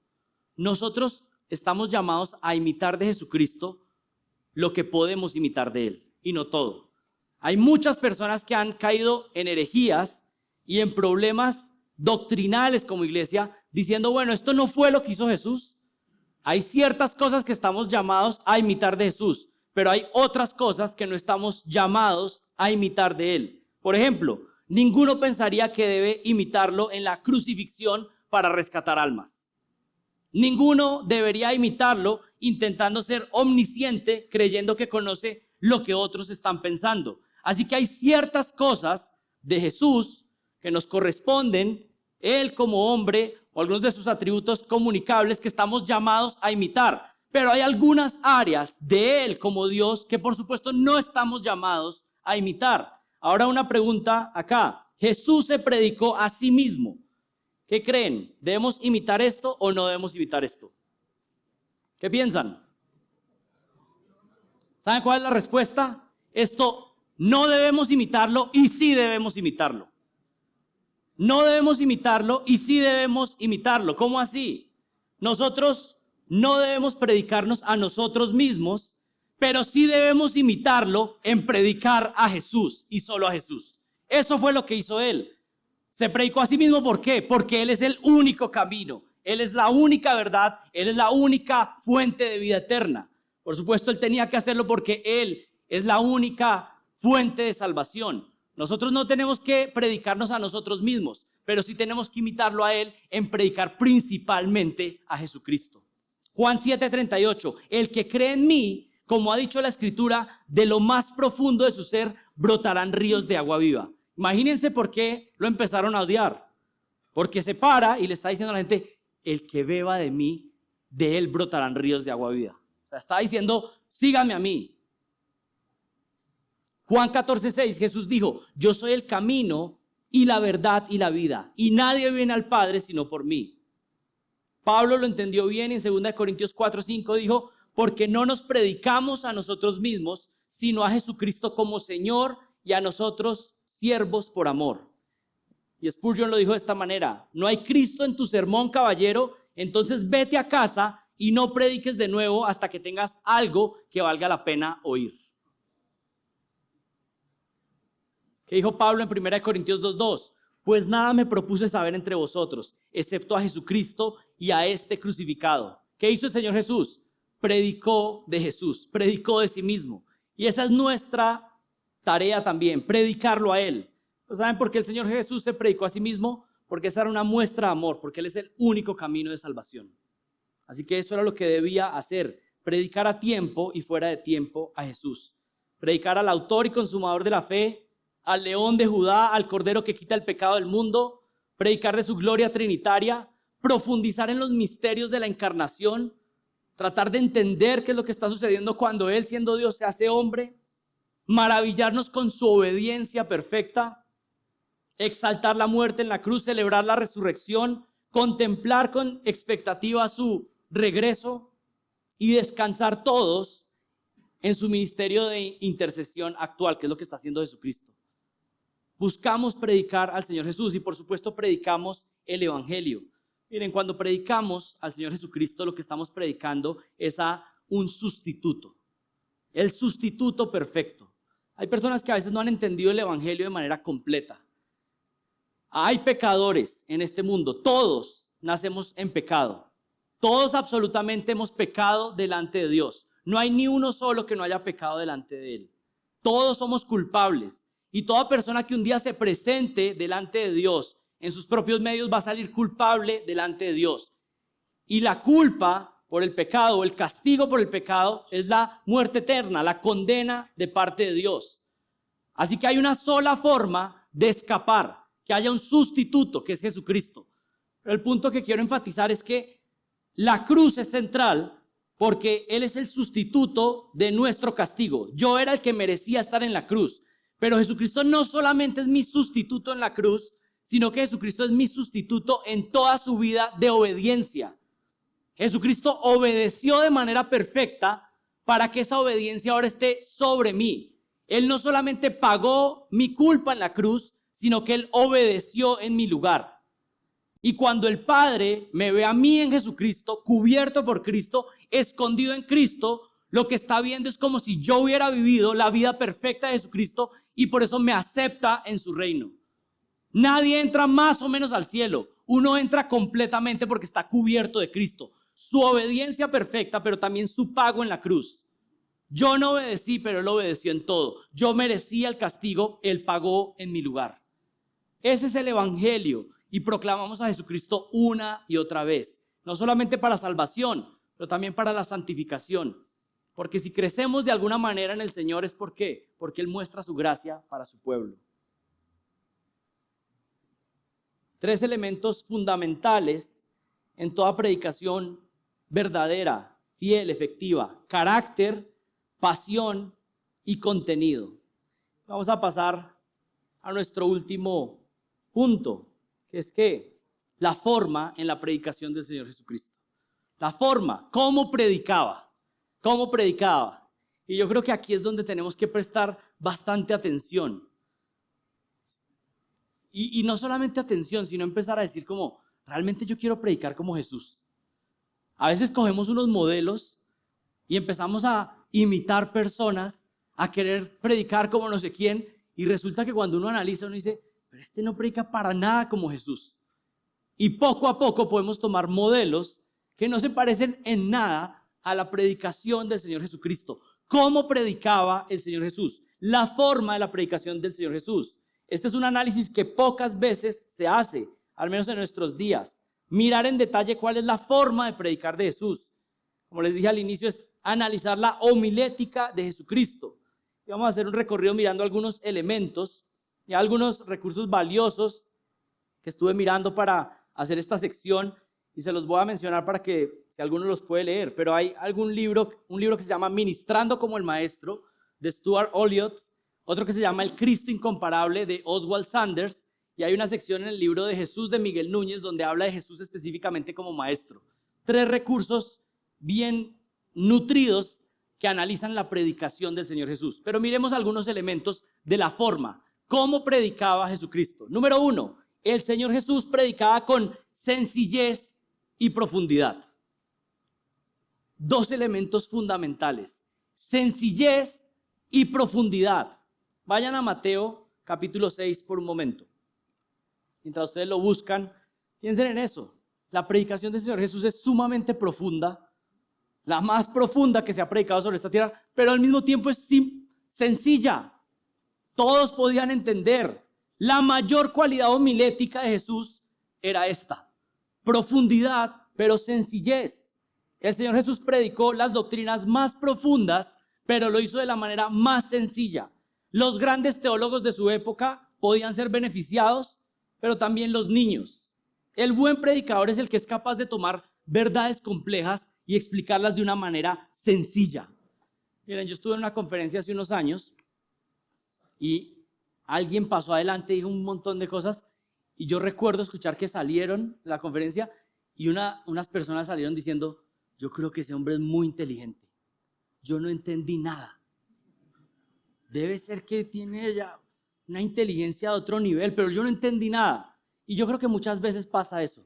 Nosotros estamos llamados a imitar de Jesucristo lo que podemos imitar de Él, y no todo. Hay muchas personas que han caído en herejías y en problemas doctrinales como iglesia, diciendo, bueno, esto no fue lo que hizo Jesús. Hay ciertas cosas que estamos llamados a imitar de Jesús, pero hay otras cosas que no estamos llamados a imitar de Él. Por ejemplo, ninguno pensaría que debe imitarlo en la crucifixión para rescatar almas. Ninguno debería imitarlo intentando ser omnisciente, creyendo que conoce lo que otros están pensando. Así que hay ciertas cosas de Jesús que nos corresponden, Él como hombre o algunos de sus atributos comunicables que estamos llamados a imitar. Pero hay algunas áreas de Él como Dios que por supuesto no estamos llamados a imitar. Ahora una pregunta acá. Jesús se predicó a sí mismo. ¿Qué creen? ¿Debemos imitar esto o no debemos imitar esto? ¿Qué piensan? ¿Saben cuál es la respuesta? Esto no debemos imitarlo y sí debemos imitarlo. No debemos imitarlo y sí debemos imitarlo. ¿Cómo así? Nosotros no debemos predicarnos a nosotros mismos, pero sí debemos imitarlo en predicar a Jesús y solo a Jesús. Eso fue lo que hizo él. Se predicó a sí mismo, ¿por qué? Porque él es el único camino, él es la única verdad, él es la única fuente de vida eterna. Por supuesto, él tenía que hacerlo porque él es la única fuente de salvación. Nosotros no tenemos que predicarnos a nosotros mismos, pero sí tenemos que imitarlo a él en predicar principalmente a Jesucristo. Juan 7:38, el que cree en mí, como ha dicho la Escritura, de lo más profundo de su ser brotarán ríos de agua viva. Imagínense por qué lo empezaron a odiar. Porque se para y le está diciendo a la gente, el que beba de mí, de él brotarán ríos de agua viva. O sea, está diciendo, síganme a mí. Juan 14:6, Jesús dijo, yo soy el camino y la verdad y la vida, y nadie viene al Padre sino por mí. Pablo lo entendió bien en 2 Corintios 4:5, dijo, porque no nos predicamos a nosotros mismos, sino a Jesucristo como Señor y a nosotros siervos por amor. Y Spurgeon lo dijo de esta manera, no hay Cristo en tu sermón, caballero, entonces vete a casa y no prediques de nuevo hasta que tengas algo que valga la pena oír. ¿Qué dijo Pablo en 1 Corintios 2:2? Pues nada me propuse saber entre vosotros, excepto a Jesucristo y a este crucificado. ¿Qué hizo el Señor Jesús? Predicó de Jesús, predicó de sí mismo. Y esa es nuestra tarea también, predicarlo a Él. ¿Saben por qué el Señor Jesús se predicó a sí mismo? Porque esa era una muestra de amor, porque Él es el único camino de salvación. Así que eso era lo que debía hacer, predicar a tiempo y fuera de tiempo a Jesús. Predicar al autor y consumador de la fe, al león de Judá, al cordero que quita el pecado del mundo, predicar de su gloria trinitaria, profundizar en los misterios de la encarnación, tratar de entender qué es lo que está sucediendo cuando Él, siendo Dios, se hace hombre, maravillarnos con su obediencia perfecta, exaltar la muerte en la cruz, celebrar la resurrección, contemplar con expectativa su regreso y descansar todos en su ministerio de intercesión actual, que es lo que está haciendo Jesucristo. Buscamos predicar al Señor Jesús y por supuesto predicamos el Evangelio. Miren, cuando predicamos al Señor Jesucristo, lo que estamos predicando es a un sustituto, el sustituto perfecto. Hay personas que a veces no han entendido el Evangelio de manera completa. Hay pecadores en este mundo, todos nacemos en pecado. Todos absolutamente hemos pecado delante de Dios. No hay ni uno solo que no haya pecado delante de Él. Todos somos culpables. Y toda persona que un día se presente delante de Dios en sus propios medios va a salir culpable delante de Dios. Y la culpa por el pecado, o el castigo por el pecado, es la muerte eterna, la condena de parte de Dios. Así que hay una sola forma de escapar, que haya un sustituto, que es Jesucristo. Pero el punto que quiero enfatizar es que la cruz es central porque Él es el sustituto de nuestro castigo. Yo era el que merecía estar en la cruz. Pero Jesucristo no solamente es mi sustituto en la cruz, sino que Jesucristo es mi sustituto en toda su vida de obediencia. Jesucristo obedeció de manera perfecta para que esa obediencia ahora esté sobre mí. Él no solamente pagó mi culpa en la cruz, sino que Él obedeció en mi lugar. Y cuando el Padre me ve a mí en Jesucristo, cubierto por Cristo, escondido en Cristo, lo que está viendo es como si yo hubiera vivido la vida perfecta de Jesucristo y por eso me acepta en su reino. Nadie entra más o menos al cielo. Uno entra completamente porque está cubierto de Cristo. Su obediencia perfecta, pero también su pago en la cruz. Yo no obedecí, pero Él obedeció en todo. Yo merecía el castigo, Él pagó en mi lugar. Ese es el Evangelio y proclamamos a Jesucristo una y otra vez. No solamente para salvación, pero también para la santificación. Porque si crecemos de alguna manera en el Señor es ¿por qué? Porque Él muestra su gracia para su pueblo. 3 elementos fundamentales en toda predicación verdadera, fiel, efectiva: carácter, pasión y contenido. Vamos a pasar a nuestro último punto, que es que la forma en la predicación del Señor Jesucristo. La forma, cómo predicaba. Y yo creo que aquí es donde tenemos que prestar bastante atención. Y no solamente atención, sino empezar a decir como, realmente yo quiero predicar como Jesús. A veces cogemos unos modelos y empezamos a imitar personas, a querer predicar como no sé quién, y resulta que cuando uno analiza, uno dice, pero este no predica para nada como Jesús. Y poco a poco podemos tomar modelos que no se parecen en nada a la predicación del Señor Jesucristo. ¿Cómo predicaba el Señor Jesús? La forma de la predicación del Señor Jesús. Este es un análisis que pocas veces se hace, al menos en nuestros días. Mirar en detalle cuál es la forma de predicar de Jesús. Como les dije al inicio, es analizar la homilética de Jesucristo. Y vamos a hacer un recorrido mirando algunos elementos y algunos recursos valiosos que estuve mirando para hacer esta sección y se los voy a mencionar para que si alguno los puede leer. Pero hay un libro que se llama Ministrando como el Maestro, de Stuart Olyott, otro que se llama El Cristo Incomparable, de Oswald Sanders, y hay una sección en el libro de Jesús, de Miguel Núñez, donde habla de Jesús específicamente como maestro. 3 recursos bien nutridos que analizan la predicación del Señor Jesús. Pero miremos algunos elementos de la forma, cómo predicaba Jesucristo. Número 1, el Señor Jesús predicaba con sencillez y profundidad. 2 elementos fundamentales, sencillez y profundidad. Vayan a Mateo capítulo 6 por un momento. Mientras ustedes lo buscan, piensen en eso. La predicación del Señor Jesús es sumamente profunda, la más profunda que se ha predicado sobre esta tierra, pero al mismo tiempo es sencilla. Todos podían entender. La mayor cualidad homilética de Jesús era esta: profundidad, pero sencillez. El Señor Jesús predicó las doctrinas más profundas, pero lo hizo de la manera más sencilla. Los grandes teólogos de su época podían ser beneficiados, pero también los niños. El buen predicador es el que es capaz de tomar verdades complejas y explicarlas de una manera sencilla. Miren, yo estuve en una conferencia hace unos años y alguien pasó adelante y dijo un montón de cosas y yo recuerdo escuchar que salieron de la conferencia y unas personas salieron diciendo, yo creo que ese hombre es muy inteligente. Yo no entendí nada. Debe ser que tiene ya una inteligencia de otro nivel, pero yo no entendí nada. Y yo creo que muchas veces pasa eso.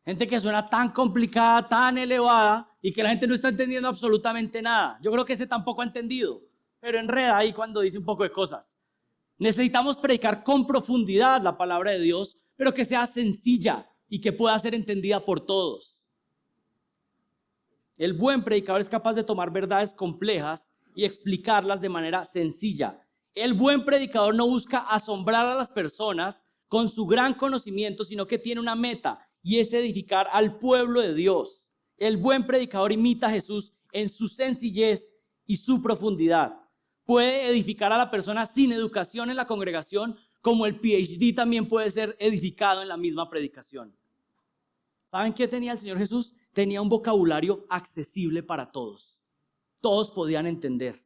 Gente que suena tan complicada, tan elevada, y que la gente no está entendiendo absolutamente nada. Yo creo que ese tampoco ha entendido, pero enreda ahí cuando dice un poco de cosas. Necesitamos predicar con profundidad la palabra de Dios, pero que sea sencilla y que pueda ser entendida por todos. El buen predicador es capaz de tomar verdades complejas y explicarlas de manera sencilla. El buen predicador no busca asombrar a las personas con su gran conocimiento, sino que tiene una meta, y es edificar al pueblo de Dios. El buen predicador imita a Jesús en su sencillez y su profundidad. Puede edificar a la persona sin educación en la congregación, como el PhD también puede ser edificado en la misma predicación. ¿Saben qué tenía el Señor Jesús? Tenía un vocabulario accesible para todos. Todos podían entender.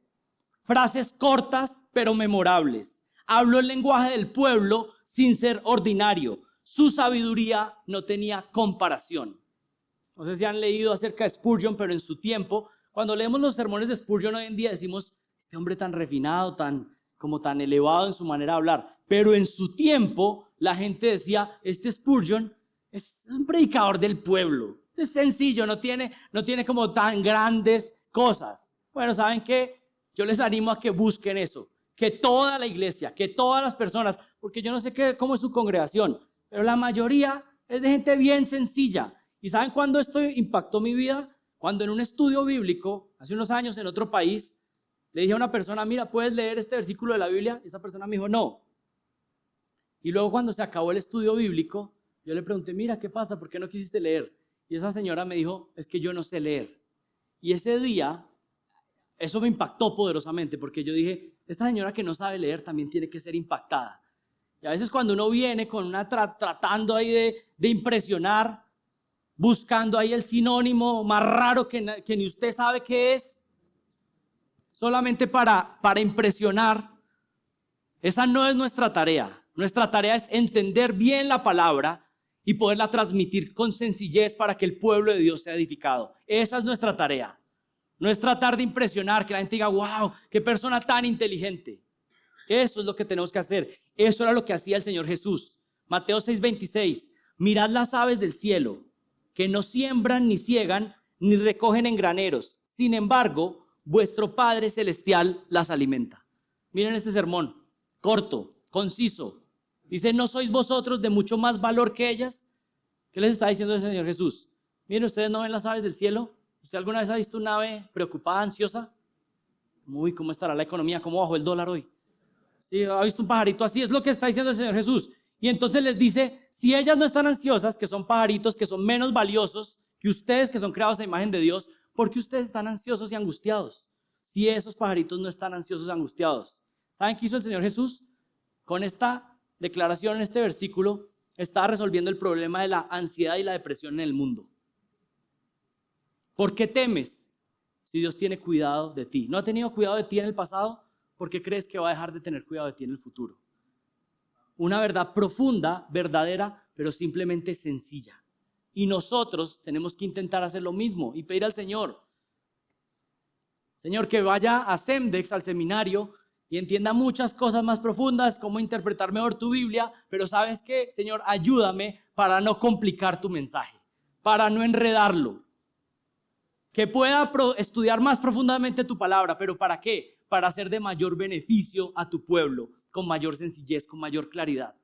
Frases cortas pero memorables. Habló el lenguaje del pueblo sin ser ordinario. Su sabiduría no tenía comparación. No sé si han leído acerca de Spurgeon, pero en su tiempo, cuando leemos los sermones de Spurgeon hoy en día decimos, este hombre tan refinado, tan elevado en su manera de hablar. Pero en su tiempo la gente decía, este Spurgeon es un predicador del pueblo. Es sencillo, no tiene como tan grandes cosas. Bueno, ¿saben qué? Yo les animo a que busquen eso. Que toda la iglesia, que todas las personas, porque yo no sé cómo es su congregación, pero la mayoría es de gente bien sencilla. ¿Y saben cuándo esto impactó mi vida? Cuando en un estudio bíblico, hace unos años en otro país, le dije a una persona, mira, ¿puedes leer este versículo de la Biblia? Y esa persona me dijo, no. Y luego cuando se acabó el estudio bíblico, yo le pregunté, mira, ¿qué pasa? ¿Por qué no quisiste leer? Y esa señora me dijo, es que yo no sé leer. Y ese día, eso me impactó poderosamente, porque yo dije, esta señora que no sabe leer también tiene que ser impactada. Y a veces cuando uno viene con una tratando ahí de impresionar, buscando ahí el sinónimo más raro que ni usted sabe qué es, solamente para impresionar, Esa no es nuestra tarea. Nuestra tarea es entender bien la palabra y poderla transmitir con sencillez para que el pueblo de Dios sea edificado. Esa es nuestra tarea. No es tratar de impresionar, que la gente diga, wow, qué persona tan inteligente. Eso es lo que tenemos que hacer. Eso era lo que hacía el Señor Jesús. Mateo 6:26. Mirad las aves del cielo, que no siembran ni ciegan, ni recogen en graneros. Sin embargo, vuestro Padre Celestial las alimenta. Miren este sermón, corto, conciso. Dice, ¿no sois vosotros de mucho más valor que ellas? ¿Qué les está diciendo el Señor Jesús? Miren, ¿ustedes no ven las aves del cielo? ¿Usted alguna vez ha visto una ave preocupada, ansiosa? Uy, ¿cómo estará la economía? ¿Cómo bajó el dólar hoy? Sí, ¿ha visto un pajarito así? Es lo que está diciendo el Señor Jesús. Y entonces les dice, si ellas no están ansiosas, que son pajaritos, que son menos valiosos que ustedes, que son creados a imagen de Dios, ¿por qué ustedes están ansiosos y angustiados? Si esos pajaritos no están ansiosos y angustiados. ¿Saben qué hizo el Señor Jesús? Con esta declaración, en este versículo, está resolviendo el problema de la ansiedad y la depresión en el mundo. ¿Por qué temes si Dios tiene cuidado de ti? ¿No ha tenido cuidado de ti en el pasado? ¿Por qué crees que va a dejar de tener cuidado de ti en el futuro? Una verdad profunda, verdadera, pero simplemente sencilla. Y nosotros tenemos que intentar hacer lo mismo y pedir al Señor, que vaya a Semdex, al seminario, y entienda muchas cosas más profundas, cómo interpretar mejor tu Biblia, pero ¿sabes qué? Señor, ayúdame para no complicar tu mensaje, para no enredarlo. Que pueda estudiar más profundamente tu palabra, pero ¿para qué? Para hacer de mayor beneficio a tu pueblo, con mayor sencillez, con mayor claridad.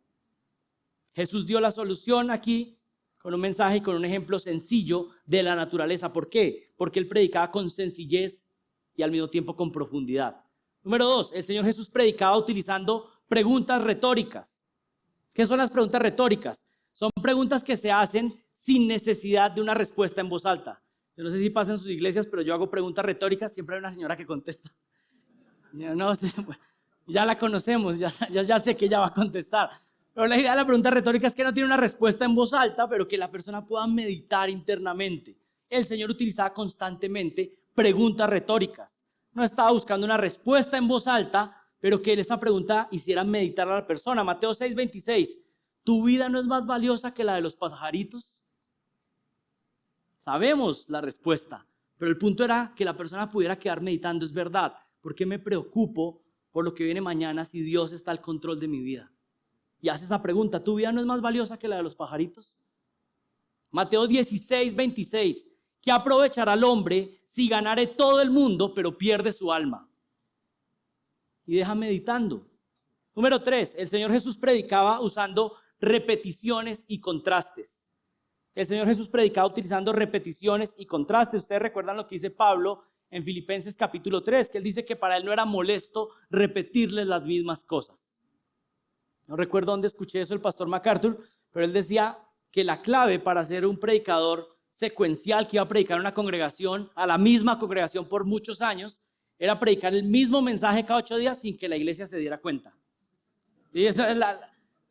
Jesús dio la solución aquí con un mensaje y con un ejemplo sencillo de la naturaleza. ¿Por qué? Porque él predicaba con sencillez y al mismo tiempo con profundidad. Número 2, el Señor Jesús predicaba utilizando preguntas retóricas. ¿Qué son las preguntas retóricas? Son preguntas que se hacen sin necesidad de una respuesta en voz alta. Yo no sé si pasa en sus iglesias, pero yo hago preguntas retóricas, siempre hay una señora que contesta. No, ya la conocemos, ya sé que ella va a contestar. Pero la idea de la pregunta retórica es que no tiene una respuesta en voz alta, pero que la persona pueda meditar internamente. El Señor utilizaba constantemente preguntas retóricas. No estaba buscando una respuesta en voz alta, pero que esa pregunta hiciera meditar a la persona. Mateo 6:26. ¿Tu vida no es más valiosa que la de los pajaritos? Sabemos la respuesta, pero el punto era que la persona pudiera quedar meditando. Es verdad, ¿por qué me preocupo por lo que viene mañana si Dios está al control de mi vida? Y hace esa pregunta, ¿tu vida no es más valiosa que la de los pajaritos? Mateo 16:26. ¿Qué aprovechará el hombre si ganare todo el mundo pero pierde su alma? Y deja meditando. Número 3, el Señor Jesús predicaba usando repeticiones y contrastes. El Señor Jesús predicaba utilizando repeticiones y contrastes. Ustedes recuerdan lo que dice Pablo en Filipenses capítulo 3, que él dice que para él no era molesto repetirles las mismas cosas. No recuerdo dónde escuché eso el pastor MacArthur, pero él decía que la clave para ser un predicador secuencial que iba a predicar una congregación, a la misma congregación por muchos años, era predicar el mismo mensaje cada 8 días sin que la iglesia se diera cuenta. Y esa es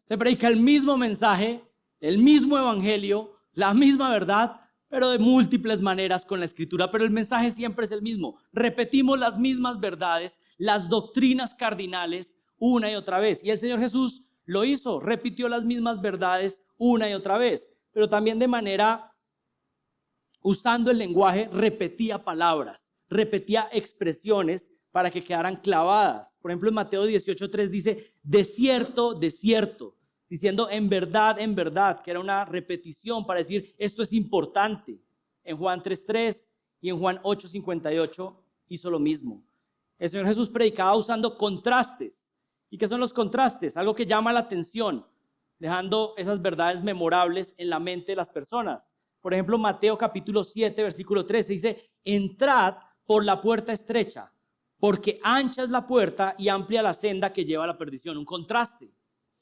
usted predica el mismo mensaje, el mismo evangelio, la misma verdad, pero de múltiples maneras con la escritura, pero el mensaje siempre es el mismo. Repetimos las mismas verdades, las doctrinas cardinales una y otra vez. Y el Señor Jesús lo hizo, repitió las mismas verdades una y otra vez, pero también de manera, usando el lenguaje, repetía palabras, repetía expresiones para que quedaran clavadas. Por ejemplo, en Mateo 18:3 dice, de cierto, diciendo en verdad, que era una repetición para decir esto es importante. En Juan 3:3 y en Juan 8:58 hizo lo mismo. El Señor Jesús predicaba usando contrastes. ¿Y qué son los contrastes? Algo que llama la atención, dejando esas verdades memorables en la mente de las personas. Por ejemplo, Mateo capítulo 7, versículo 13 dice, entrad por la puerta estrecha, porque ancha es la puerta y amplia la senda que lleva a la perdición. Un contraste.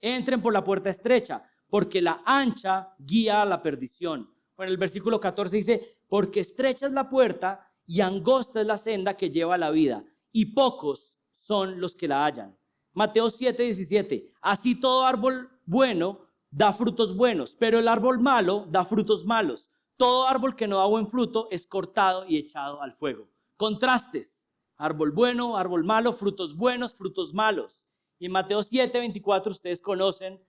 Entren por la puerta estrecha, porque la ancha guía a la perdición. Bueno, el versículo 14 dice, porque estrecha es la puerta y angosta es la senda que lleva a la vida, y pocos son los que la hallan. Mateo 7:17, así todo árbol bueno da frutos buenos, pero el árbol malo da frutos malos. Todo árbol que no da buen fruto es cortado y echado al fuego. Contrastes, árbol bueno, árbol malo, frutos buenos, frutos malos. Y en Mateo 7:24 ustedes conocen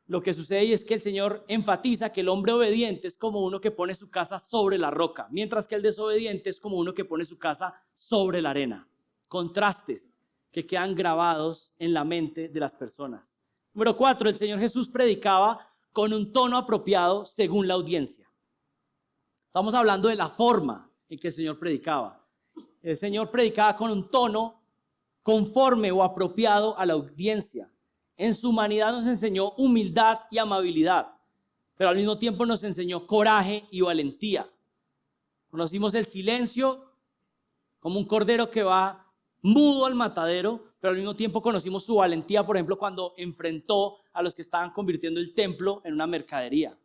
lo que sucede, y es que el Señor enfatiza que el hombre obediente es como uno que pone su casa sobre la roca, mientras que el desobediente es como uno que pone su casa sobre la arena. Contrastes que quedan grabados en la mente de las personas. Número 4, el Señor Jesús predicaba con un tono apropiado según la audiencia. Estamos hablando de la forma en que el Señor predicaba. El Señor predicaba con un tono conforme o apropiado a la audiencia. En su humanidad nos enseñó humildad y amabilidad, pero al mismo tiempo nos enseñó coraje y valentía. Conocimos el silencio como un cordero que va mudo al matadero, pero al mismo tiempo conocimos su valentía, por ejemplo, cuando enfrentó a los que estaban convirtiendo el templo en una mercadería.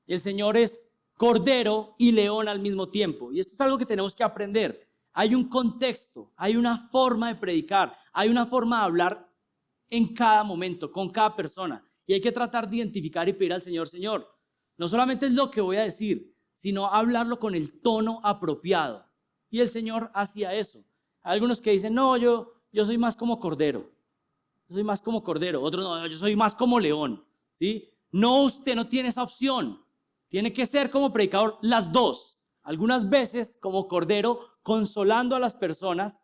El Señor es cordero y león al mismo tiempo, y esto es algo que tenemos que aprender. Hay un contexto, hay una forma de predicar, hay una forma de hablar en cada momento, con cada persona. Y hay que tratar de identificar y pedir al Señor, Señor, no solamente es lo que voy a decir, sino hablarlo con el tono apropiado. Y el Señor hacía eso. Hay algunos que dicen, no, yo soy más como cordero. Yo soy más como cordero. Otros, no, yo soy más como león. ¿Sí? No, usted no tiene esa opción. Tiene que ser como predicador las dos. Algunas veces como cordero, consolando a las personas,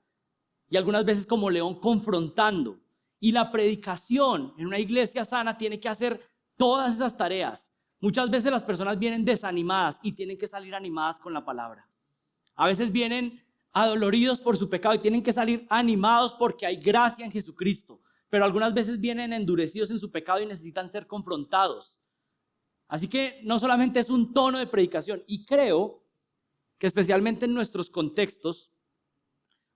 y algunas veces como león, confrontando. Y la predicación en una iglesia sana tiene que hacer todas esas tareas. Muchas veces las personas vienen desanimadas y tienen que salir animadas con la palabra. A veces vienen adoloridos por su pecado y tienen que salir animados porque hay gracia en Jesucristo. Pero algunas veces vienen endurecidos en su pecado y necesitan ser confrontados. Así que no solamente es un tono de predicación. Y creo que especialmente en nuestros contextos,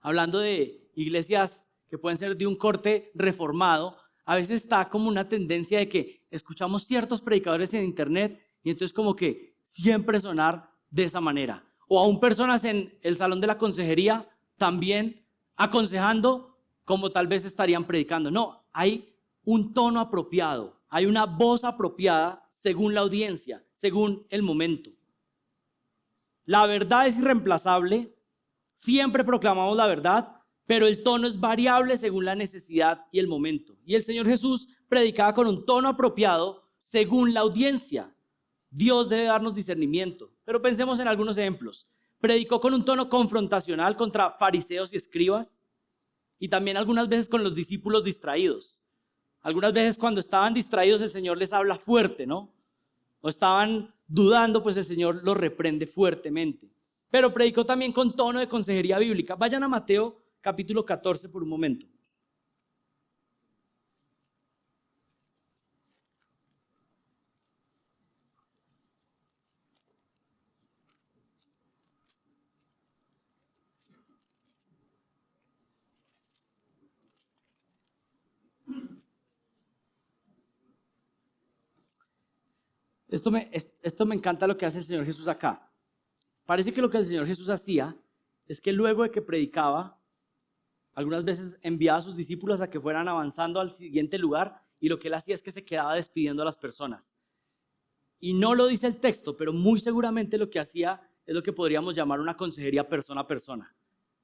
hablando de iglesias que pueden ser de un corte reformado, a veces está como una tendencia de que escuchamos ciertos predicadores en internet y entonces como que siempre sonar de esa manera. O aún personas en el salón de la consejería también aconsejando como tal vez estarían predicando. No, hay un tono apropiado, hay una voz apropiada según la audiencia, según el momento. La verdad es irreemplazable, siempre proclamamos la verdad, pero el tono es variable según la necesidad y el momento. Y el Señor Jesús predicaba con un tono apropiado según la audiencia. Dios debe darnos discernimiento. Pero pensemos en algunos ejemplos. Predicó con un tono confrontacional contra fariseos y escribas, y también algunas veces con los discípulos distraídos. Algunas veces cuando estaban distraídos el Señor les habla fuerte, ¿no? O estaban dudando, pues el Señor los reprende fuertemente. Pero predicó también con tono de consejería bíblica. Vayan a Mateo capítulo 14 por un momento. Esto me encanta lo que hace el Señor Jesús acá. Parece que lo que el Señor Jesús hacía es que luego de que predicaba, algunas veces enviaba a sus discípulos a que fueran avanzando al siguiente lugar y lo que él hacía es que se quedaba despidiendo a las personas. Y no lo dice el texto, pero muy seguramente lo que hacía es lo que podríamos llamar una consejería persona a persona.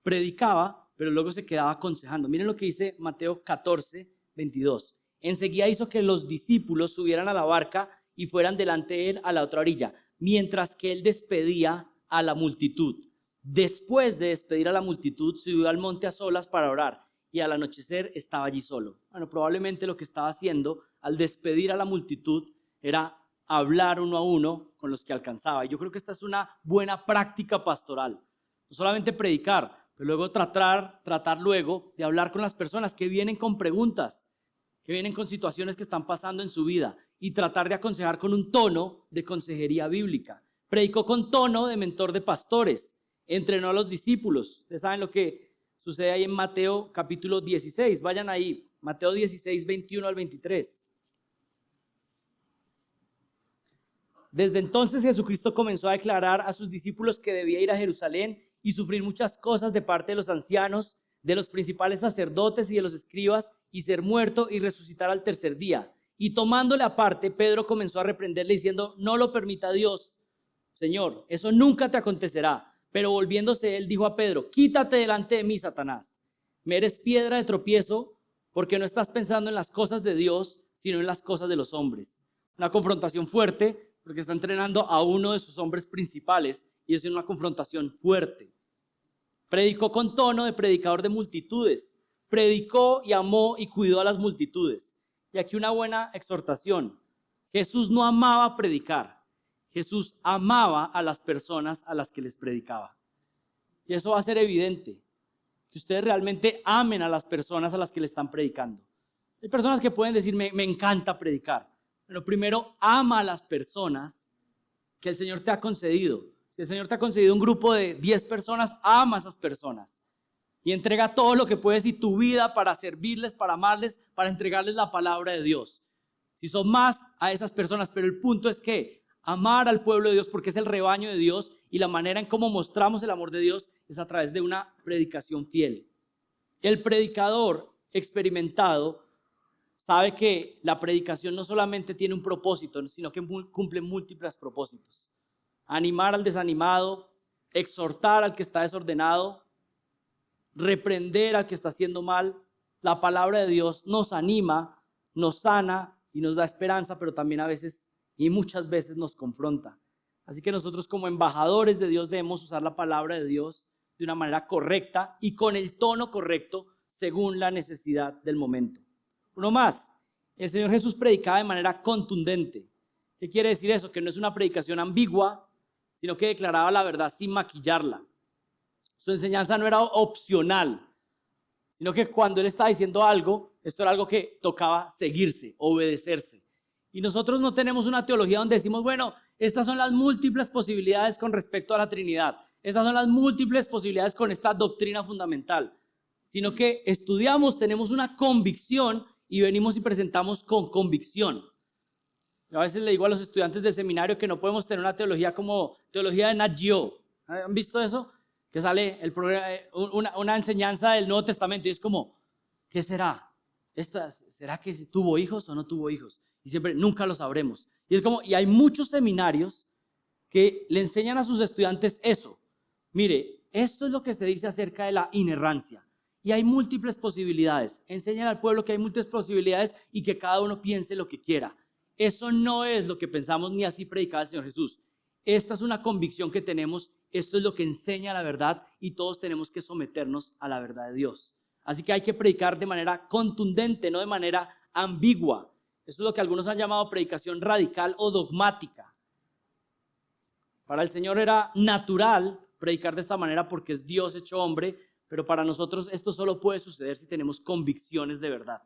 Predicaba, pero luego se quedaba aconsejando. Miren lo que dice Mateo 14, 22. Enseguida hizo que los discípulos subieran a la barca y fueran delante de él a la otra orilla, mientras que él despedía a la multitud. Después de despedir a la multitud, subió al monte a solas para orar y al anochecer estaba allí solo. Bueno, probablemente lo que estaba haciendo al despedir a la multitud era hablar uno a uno con los que alcanzaba. Y yo creo que esta es una buena práctica pastoral. No solamente predicar, pero luego tratar luego de hablar con las personas que vienen con preguntas, que vienen con situaciones que están pasando en su vida y tratar de aconsejar con un tono de consejería bíblica. Predicó con tono de mentor de pastores, entrenó a los discípulos. Ustedes saben lo que sucede ahí en Mateo capítulo 16. Vayan ahí, Mateo 16, 21 al 23. Desde entonces Jesucristo comenzó a declarar a sus discípulos que debía ir a Jerusalén y sufrir muchas cosas de parte de los ancianos, de los principales sacerdotes y de los escribas, y ser muerto y resucitar al tercer día. Y tomándole aparte, Pedro comenzó a reprenderle diciendo: no lo permita Dios, Señor, eso nunca te acontecerá. Pero volviéndose él dijo a Pedro: quítate delante de mí, Satanás, me eres piedra de tropiezo, porque no estás pensando en las cosas de Dios, sino en las cosas de los hombres. Una confrontación fuerte, porque está entrenando a uno de sus hombres principales, y es una confrontación fuerte. Predicó con tono de predicador de multitudes. Predicó y amó y cuidó a las multitudes. Y aquí una buena exhortación. Jesús no amaba predicar. Jesús amaba a las personas a las que les predicaba. Y eso va a ser evidente. Que ustedes realmente amen a las personas a las que le están predicando. Hay personas que pueden decir, me encanta predicar. Pero primero, ama a las personas que el Señor te ha concedido. Si el Señor te ha concedido un grupo de 10 personas, ama a esas personas. Y entrega todo lo que puedes y tu vida para servirles, para amarles, para entregarles la palabra de Dios. Si son más a esas personas, pero el punto es que amar al pueblo de Dios porque es el rebaño de Dios y la manera en cómo mostramos el amor de Dios es a través de una predicación fiel. El predicador experimentado sabe que la predicación no solamente tiene un propósito, sino que cumple múltiples propósitos. Animar al desanimado, exhortar al que está desordenado, reprender al que está haciendo mal. La palabra de Dios nos anima, nos sana y nos da esperanza, pero también a veces y muchas veces nos confronta. Así que nosotros como embajadores de Dios debemos usar la palabra de Dios de una manera correcta y con el tono correcto según la necesidad del momento. Uno más, el Señor Jesús predicaba de manera contundente. ¿Qué quiere decir eso? Que no es una predicación ambigua, sino que declaraba la verdad sin maquillarla. Su enseñanza no era opcional, sino que cuando Él estaba diciendo algo, esto era algo que tocaba seguirse, obedecerse. Y nosotros no tenemos una teología donde decimos, bueno, estas son las múltiples posibilidades con respecto a la Trinidad. Estas son las múltiples posibilidades con esta doctrina fundamental. Sino que estudiamos, tenemos una convicción y venimos y presentamos con convicción. Yo a veces le digo a los estudiantes de seminario que no podemos tener una teología como teología de Nat Geo. ¿Han visto eso? Que sale una enseñanza del Nuevo Testamento y es como, ¿qué será? ¿Será que tuvo hijos o no tuvo hijos? Y siempre, nunca lo sabremos. Y es como, y hay muchos seminarios que le enseñan a sus estudiantes eso. Mire, esto es lo que se dice acerca de la inerrancia. Y hay múltiples posibilidades. Enseñan al pueblo que hay múltiples posibilidades y que cada uno piense lo que quiera. Eso no es lo que pensamos ni así predicaba el Señor Jesús. Esta es una convicción que tenemos, esto es lo que enseña la verdad y todos tenemos que someternos a la verdad de Dios. Así que hay que predicar de manera contundente, no de manera ambigua. Eso es lo que algunos han llamado predicación radical o dogmática. Para el Señor era natural predicar de esta manera porque es Dios hecho hombre, pero para nosotros esto solo puede suceder si tenemos convicciones de verdad.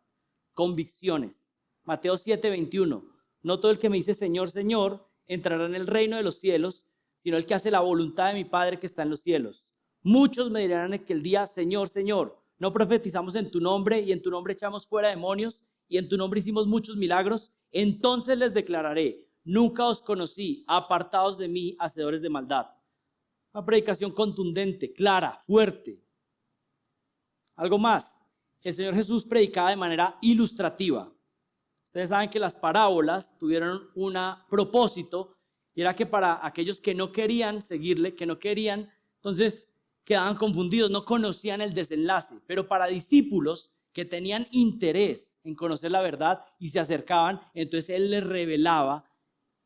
Convicciones. Mateo 7:21. No todo el que me dice Señor, Señor, entrará en el reino de los cielos, sino el que hace la voluntad de mi Padre que está en los cielos. Muchos me dirán en aquel día, Señor, Señor, no profetizamos en tu nombre y en tu nombre echamos fuera demonios y en tu nombre hicimos muchos milagros. Entonces les declararé, nunca os conocí, apartados de mí, hacedores de maldad. Una predicación contundente, clara, fuerte. Algo más, el Señor Jesús predicaba de manera ilustrativa. Ustedes saben que las parábolas tuvieron un propósito y era que para aquellos que no querían seguirle, que no querían, entonces quedaban confundidos, no conocían el desenlace. Pero para discípulos que tenían interés en conocer la verdad y se acercaban, entonces Él les revelaba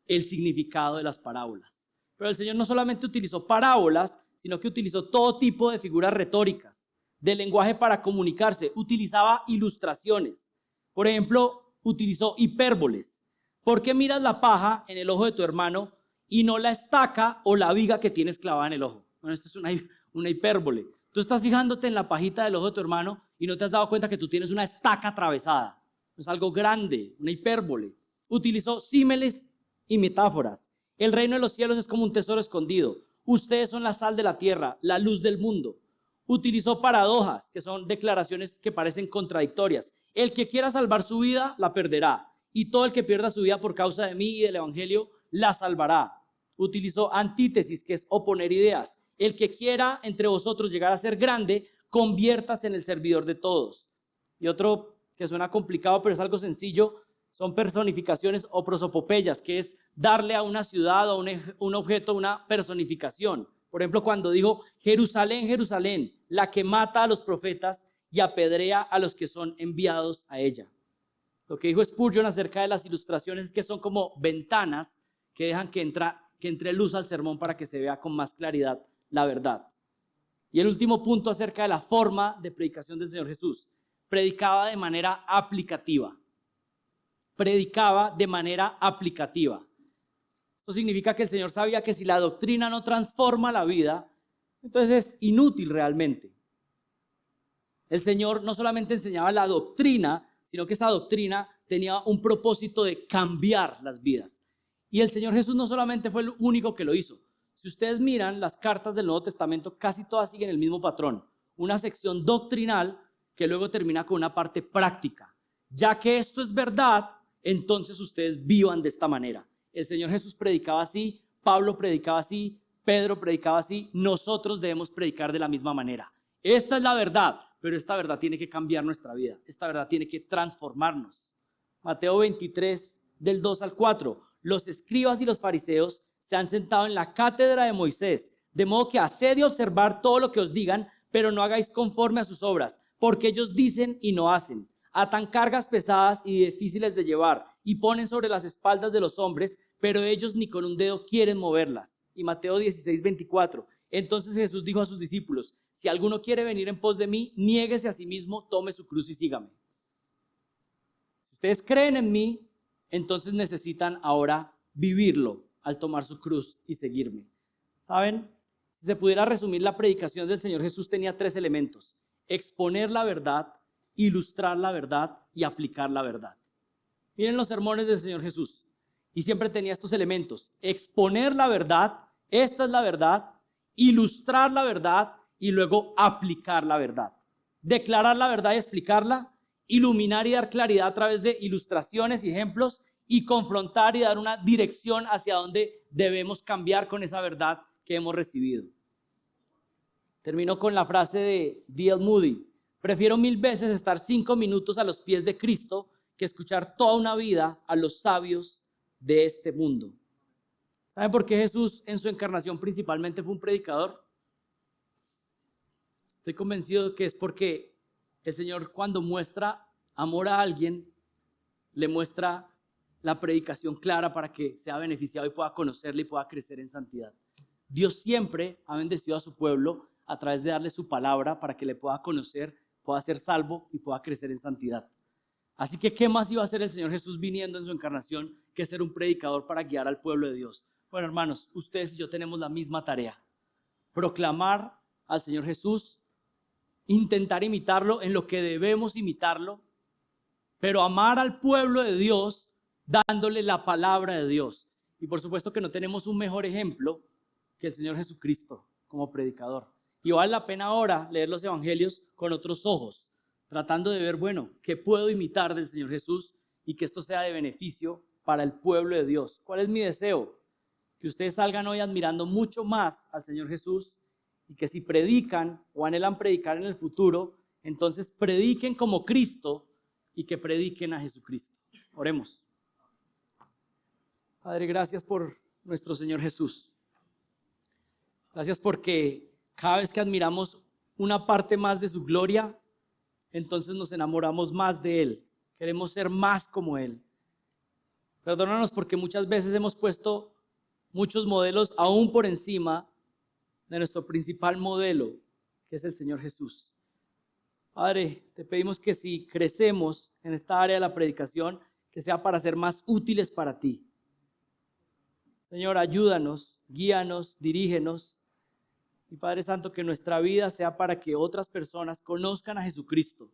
el significado de las parábolas. Pero el Señor no solamente utilizó parábolas, sino que utilizó todo tipo de figuras retóricas, de lenguaje para comunicarse, utilizaba ilustraciones. Por ejemplo, utilizó hipérboles. ¿Por qué miras la paja en el ojo de tu hermano y no la estaca o la viga que tienes clavada en el ojo? Bueno, esto es una hipérbole. Tú estás fijándote en la pajita del ojo de tu hermano y no te has dado cuenta que tú tienes una estaca atravesada. Es algo grande, una hipérbole. Utilizó símiles y metáforas. El reino de los cielos es como un tesoro escondido. Ustedes son la sal de la tierra, la luz del mundo. Utilizó paradojas, que son declaraciones que parecen contradictorias. El que quiera salvar su vida, la perderá. Y todo el que pierda su vida por causa de mí y del evangelio, la salvará. Utilizó antítesis, que es oponer ideas. El que quiera entre vosotros llegar a ser grande, conviértase en el servidor de todos. Y otro que suena complicado, pero es algo sencillo, son personificaciones o prosopopeyas, que es darle a una ciudad o un objeto una personificación. Por ejemplo, cuando dijo, Jerusalén, Jerusalén, la que mata a los profetas y apedrea a los que son enviados a ella. Lo que dijo Spurgeon acerca de las ilustraciones es que son como ventanas que dejan que entre luz al sermón para que se vea con más claridad la verdad. Y el último punto acerca de la forma de predicación del Señor Jesús. Predicaba de manera aplicativa. Predicaba de manera aplicativa. Esto significa que el Señor sabía que si la doctrina no transforma la vida, entonces es inútil realmente. El Señor no solamente enseñaba la doctrina, sino que esa doctrina tenía un propósito de cambiar las vidas. Y el Señor Jesús no solamente fue el único que lo hizo. Si ustedes miran las cartas del Nuevo Testamento, casi todas siguen el mismo patrón. Una sección doctrinal que luego termina con una parte práctica. Ya que esto es verdad, entonces ustedes vivan de esta manera. El Señor Jesús predicaba así, Pablo predicaba así, Pedro predicaba así. Nosotros debemos predicar de la misma manera. Esta es la verdad, pero esta verdad tiene que cambiar nuestra vida. Esta verdad tiene que transformarnos. Mateo 23, del 2 al 4. Los escribas y los fariseos se han sentado en la cátedra de Moisés, de modo que haced y observar todo lo que os digan, pero no hagáis conforme a sus obras, porque ellos dicen y no hacen. Atan cargas pesadas y difíciles de llevar y ponen sobre las espaldas de los hombres, pero ellos ni con un dedo quieren moverlas. Y Mateo 16, 24. Entonces Jesús dijo a sus discípulos: si alguno quiere venir en pos de mí, niéguese a sí mismo, tome su cruz y sígame. Si ustedes creen en mí, entonces necesitan ahora vivirlo al tomar su cruz y seguirme. ¿Saben? Si se pudiera resumir, la predicación del Señor Jesús tenía 3 elementos: exponer la verdad, ilustrar la verdad y aplicar la verdad. Miren los sermones del Señor Jesús. Y siempre tenía estos elementos: exponer la verdad, esta es la verdad, ilustrar la verdad y luego aplicar la verdad. Declarar la verdad y explicarla, iluminar y dar claridad a través de ilustraciones y ejemplos, y confrontar y dar una dirección hacia dónde debemos cambiar con esa verdad que hemos recibido. Termino con la frase de D.L. Moody: prefiero 1000 veces estar 5 minutos a los pies de Cristo que escuchar toda una vida a los sabios de este mundo. ¿Saben por qué Jesús en su encarnación principalmente fue un predicador? Estoy convencido que es porque el Señor, cuando muestra amor a alguien, le muestra la predicación clara para que sea beneficiado y pueda conocerle y pueda crecer en santidad. Dios siempre ha bendecido a su pueblo a través de darle su palabra para que le pueda conocer, pueda ser salvo y pueda crecer en santidad. Así que, ¿qué más iba a hacer el Señor Jesús viniendo en su encarnación que ser un predicador para guiar al pueblo de Dios? Bueno, hermanos, ustedes y yo tenemos la misma tarea: proclamar al Señor Jesús, intentar imitarlo en lo que debemos imitarlo, pero amar al pueblo de Dios dándole la palabra de Dios. Y por supuesto que no tenemos un mejor ejemplo que el Señor Jesucristo como predicador. Y vale la pena ahora leer los evangelios con otros ojos, tratando de ver, bueno, ¿qué puedo imitar del Señor Jesús y que esto sea de beneficio para el pueblo de Dios? ¿Cuál es mi deseo? Que ustedes salgan hoy admirando mucho más al Señor Jesús, y que si predican o anhelan predicar en el futuro, entonces prediquen como Cristo y que prediquen a Jesucristo. Oremos. Padre, gracias por nuestro Señor Jesús. Gracias porque cada vez que admiramos una parte más de su gloria, entonces nos enamoramos más de Él. Queremos ser más como Él. Perdónanos porque muchas veces hemos puesto muchos modelos aún por encima de nuestro principal modelo, que es el Señor Jesús. Padre, te pedimos que si crecemos en esta área de la predicación, que sea para ser más útiles para ti. Señor, ayúdanos, guíanos, dirígenos. Y Padre Santo, que nuestra vida sea para que otras personas conozcan a Jesucristo,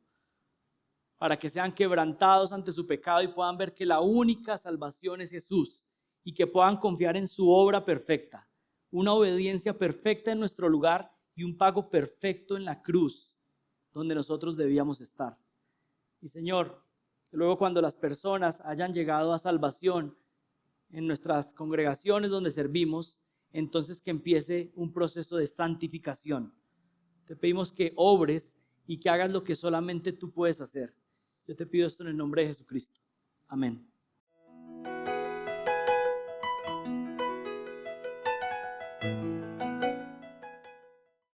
para que sean quebrantados ante su pecado y puedan ver que la única salvación es Jesús y que puedan confiar en su obra perfecta, una obediencia perfecta en nuestro lugar y un pago perfecto en la cruz donde nosotros debíamos estar. Y Señor, que luego cuando las personas hayan llegado a salvación en nuestras congregaciones donde servimos, entonces que empiece un proceso de santificación. Te pedimos que obres y que hagas lo que solamente tú puedes hacer. Yo te pido esto en el nombre de Jesucristo. Amén.